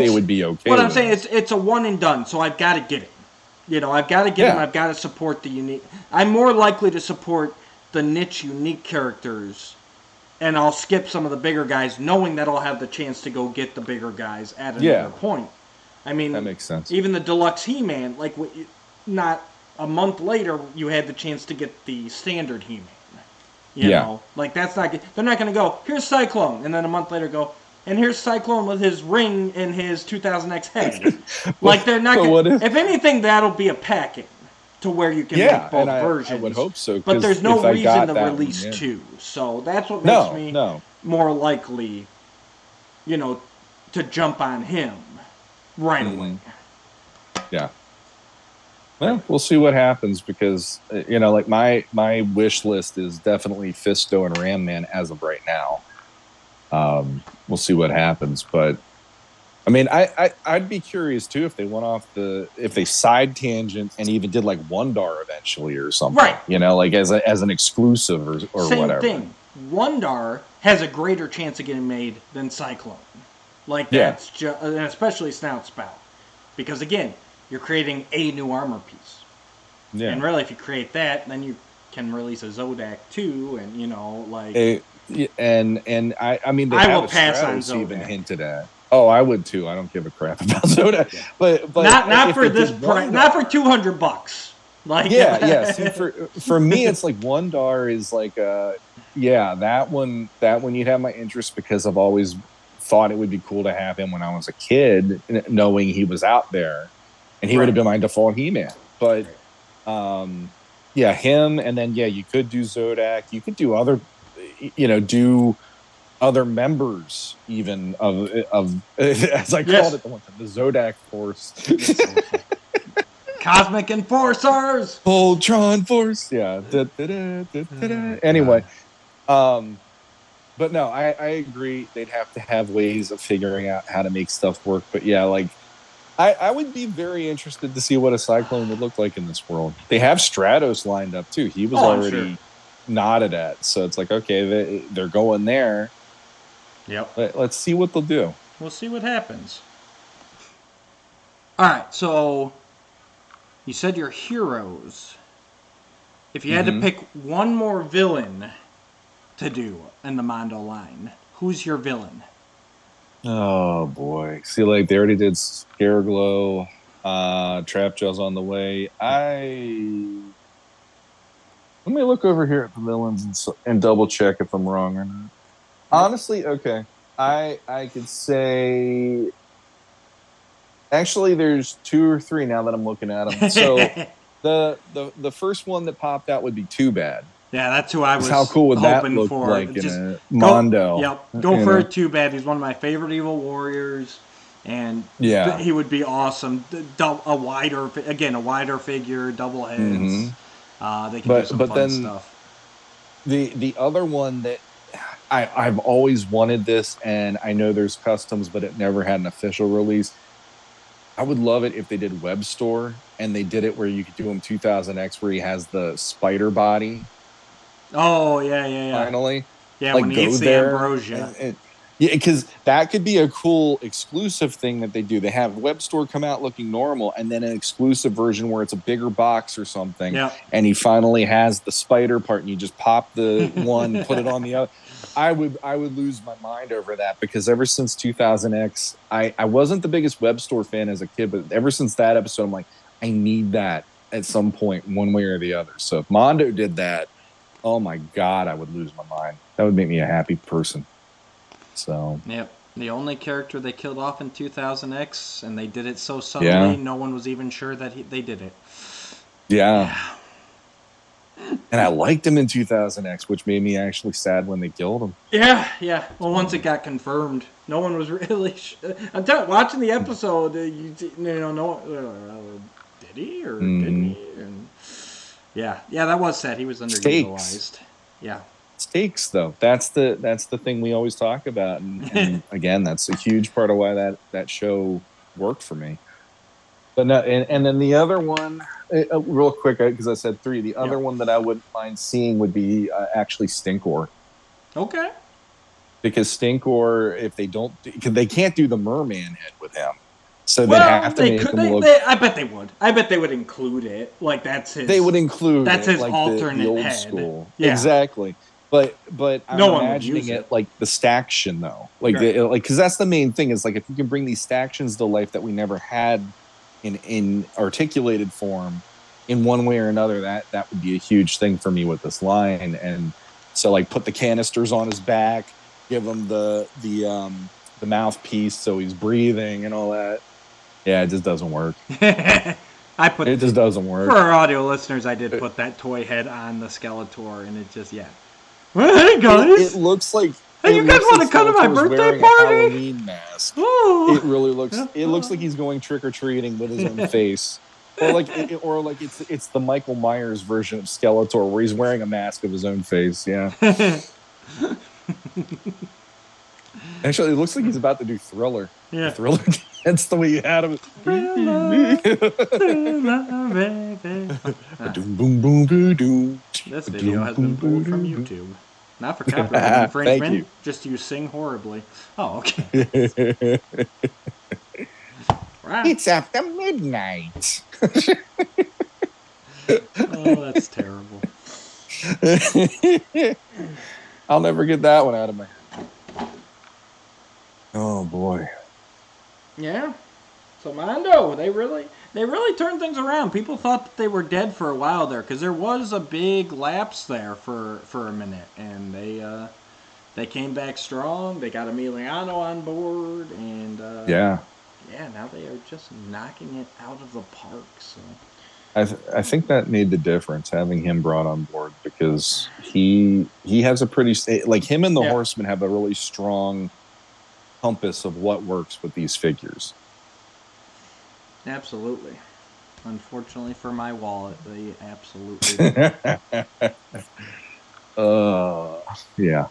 would be okay. What I'm saying it's a one and done, so I've got to get it. You know, I've got to get them. I've got to support the unique. I'm more likely to support the niche unique characters, and I'll skip some of the bigger guys, knowing that I'll have the chance to go get the bigger guys at another point. I mean, that makes sense. Even the deluxe He-Man, like not a month later, you had the chance to get the standard He-Man. You know, like that's not good. They're not going to go, here's Cyclone, and then a month later go, and here's Cyclone with his ring and his 2000X head. Like they're not going to, if anything, that'll be a pack-in to where you can make both versions. I would hope so. But there's no reason to release two. So that's what makes me more likely, to jump on him right away. Yeah. Well, we'll see what happens because, like my wish list is definitely Fisto and Ram Man as of right now. We'll see what happens. But, I mean, I'd be curious, too, if they went off if they side tangent and even did, like, Wondar eventually or something. Right. like as an exclusive or whatever. Same thing. Wondar has a greater chance of getting made than Cyclone. Like, that's and especially Snout Spout. Because, again, you're creating a new armor piece. Yeah. And really, if you create that, then you can release a Zodak too, and and I mean, they I will pass on Zodak. Even hinted at. Oh, I would too. I don't give a crap about Zodak, but not for this price, not for $200. Like See, for me, it's like Wondar is like that one you'd have my interest because I've always thought it would be cool to have him when I was a kid, knowing he was out there. And he would have been my default He-Man. But, him, and then, you could do Zodak. You could do other, do other members, even, of as I called it the one time, the Zodak Force. Cosmic Enforcers! Voltron Force! Yeah. Anyway. But no, I agree. They'd have to have ways of figuring out how to make stuff work. But, I would be very interested to see what a Cyclone would look like in this world. They have Stratos lined up, too. He was already nodded at. So it's like, okay, they're going there. Yep. Let's see what they'll do. We'll see what happens. All right, so you said your heroes. If you had to pick one more villain to do in the Mondo line, who's your villain? Oh boy! See, like they already did Scareglow, Trapjaw's on the way. Let me look over here at the villains and double check if I'm wrong or not. Honestly, okay, I could say. Actually, there's 2 or 3 now that I'm looking at them. So the first one that popped out would be Too Bad. Yeah, that's who I was How cool would that look for. like in a Mondo? Go for Too Bad. He's one of my favorite evil warriors, and he would be awesome. A wider figure, double heads. They can do some fun stuff. The other one that I've always wanted this, and I know there's customs, but it never had an official release. I would love it if they did web store and they did it where you could do him 2000X where he has the spider body. Oh, yeah. Finally. Yeah, Like, when he go eats the there ambrosia. Yeah, because that could be a cool exclusive thing that they do. They have web store come out looking normal, and then an exclusive version where it's a bigger box or something. Yeah. And he finally has the spider part, and you just pop the one, put it on the other. I would lose my mind over that, because ever since 2000X, I wasn't the biggest web store fan as a kid, but ever since that episode, I'm like, I need that at some point, one way or the other. So if Mondo did that, oh my God, I would lose my mind. That would make me a happy person. So yep, the only character they killed off in 2000X, and they did it so subtly, no one was even sure that they did it. Yeah. And I liked him in 2000X, which made me actually sad when they killed him. Yeah. Well, once it got confirmed, no one was really. I'm watching the episode. Did he or didn't he? And yeah, that was sad. He was underutilized. Yeah. Stakes, though, that's the thing we always talk about, and again, that's a huge part of why that show worked for me. But no, and then the other one, real quick, because I said 3, the other one that I wouldn't mind seeing would be actually Stinkor. Okay. Because Stinkor, if they don't, because they can't do the merman head with him, so they have to make him look. I bet they would. I bet they would include it. Like that's his. They would include. That's his like alternate the old head. school. Yeah. Exactly. But I'm no one imagining it like the staction though, like right. because that's the main thing is like if you can bring these stactions to life that we never had in articulated form in one way or another, that would be a huge thing for me with this line. And so like put the canisters on his back, give him the mouthpiece so he's breathing and all that. Yeah, it just doesn't work. It just doesn't work. For our audio listeners, I did put that toy head on the Skeletor, and it just hey guys, it looks like. Hey, you guys want to come to my birthday party? A Halloween mask. Ooh. It really looks. It looks like he's going trick or treating with his own face, or like it's the Michael Myers version of Skeletor, where he's wearing a mask of his own face. Yeah. Actually, it looks like he's about to do Thriller. Yeah, Thriller. That's the way you had him. This video has been pulled from YouTube. Not for copyright infringement, just you sing horribly. Oh, okay. Wow. It's after midnight. Oh, that's terrible. I'll never get that one out of my head. Oh, boy. Yeah. So Mondo, they really turned things around. People thought that they were dead for a while there because there was a big lapse there for a minute, and they came back strong. They got Emiliano on board, and now they are just knocking it out of the park. So I think that made the difference having him brought on board because he has a pretty like him and the Horsemen have a really strong compass of what works with these figures. Absolutely. Unfortunately for my wallet, they absolutely yeah.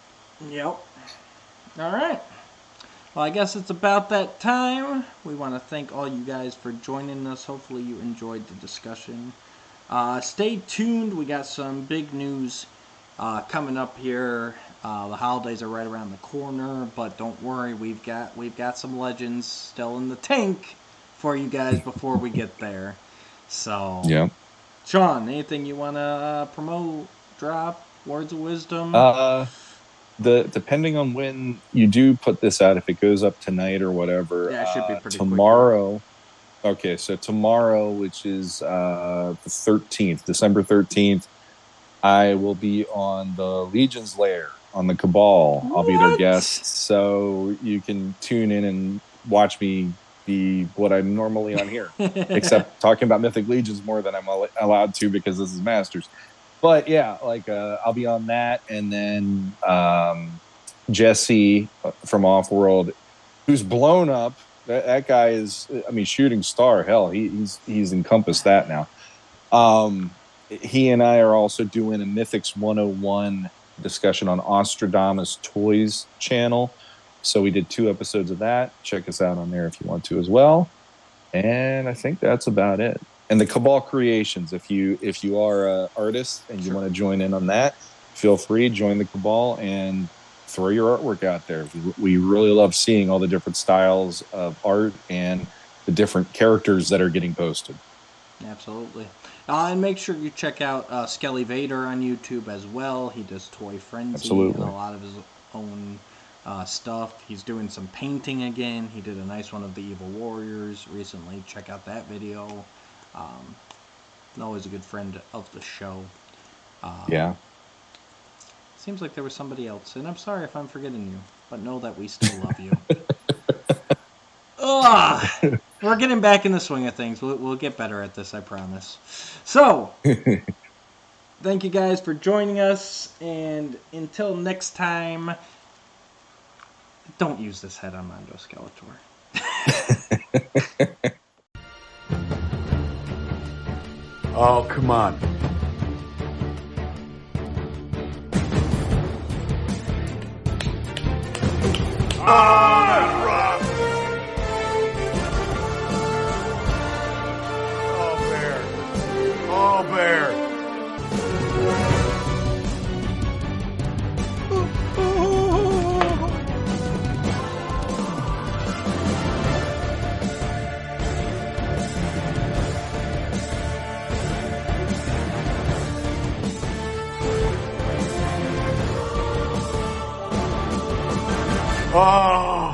Yep. All right. Well, I guess it's about that time. We want to thank all you guys for joining us. Hopefully you enjoyed the discussion. Stay tuned. We got some big news coming up here. The holidays are right around the corner, but don't worry, we've got some legends still in the tank for you guys before we get there. So, yeah. Shawn, anything you want to promote, drop, words of wisdom? Depending on when you do put this out, if it goes up tonight or whatever, it should be pretty tomorrow. Quick. Okay, so tomorrow, which is the 13th, December 13th, I will be on the Legion's Lair on the Cabal. What? I'll be their guest, so you can tune in and watch me be what I'm normally on here, except talking about Mythic Legions more than I'm allowed to because this is Masters. But yeah, like I'll be on that, and then Jesse from Offworld, who's blown up. That guy is, I mean, shooting star. Hell, he's encompassed that now. He and I are also doing a Mythics 101 discussion on Ostradamus Toys channel. So we did 2 episodes of that. Check us out on there if you want to as well. And I think that's about it. And the Cabal Creations, if you are an artist and you want to join in on that, feel free, join the Cabal and throw your artwork out there. We really love seeing all the different styles of art and the different characters that are getting posted. Absolutely. And make sure you check out Skelly Vader on YouTube as well. He does Toy Frenzy and a lot of his own stuff. He's doing some painting again. He did a nice one of the Evil Warriors recently. Check out that video. Always a good friend of the show. Yeah. Seems like there was somebody else, and I'm sorry if I'm forgetting you, but know that we still love you. We're getting back in the swing of things. We'll get better at this, I promise. So, thank you guys for joining us, and until next time, don't use this head on Mondo Skeletor. Oh, come on. Ah, rock! Oh, bear. Oh, bear. Oh!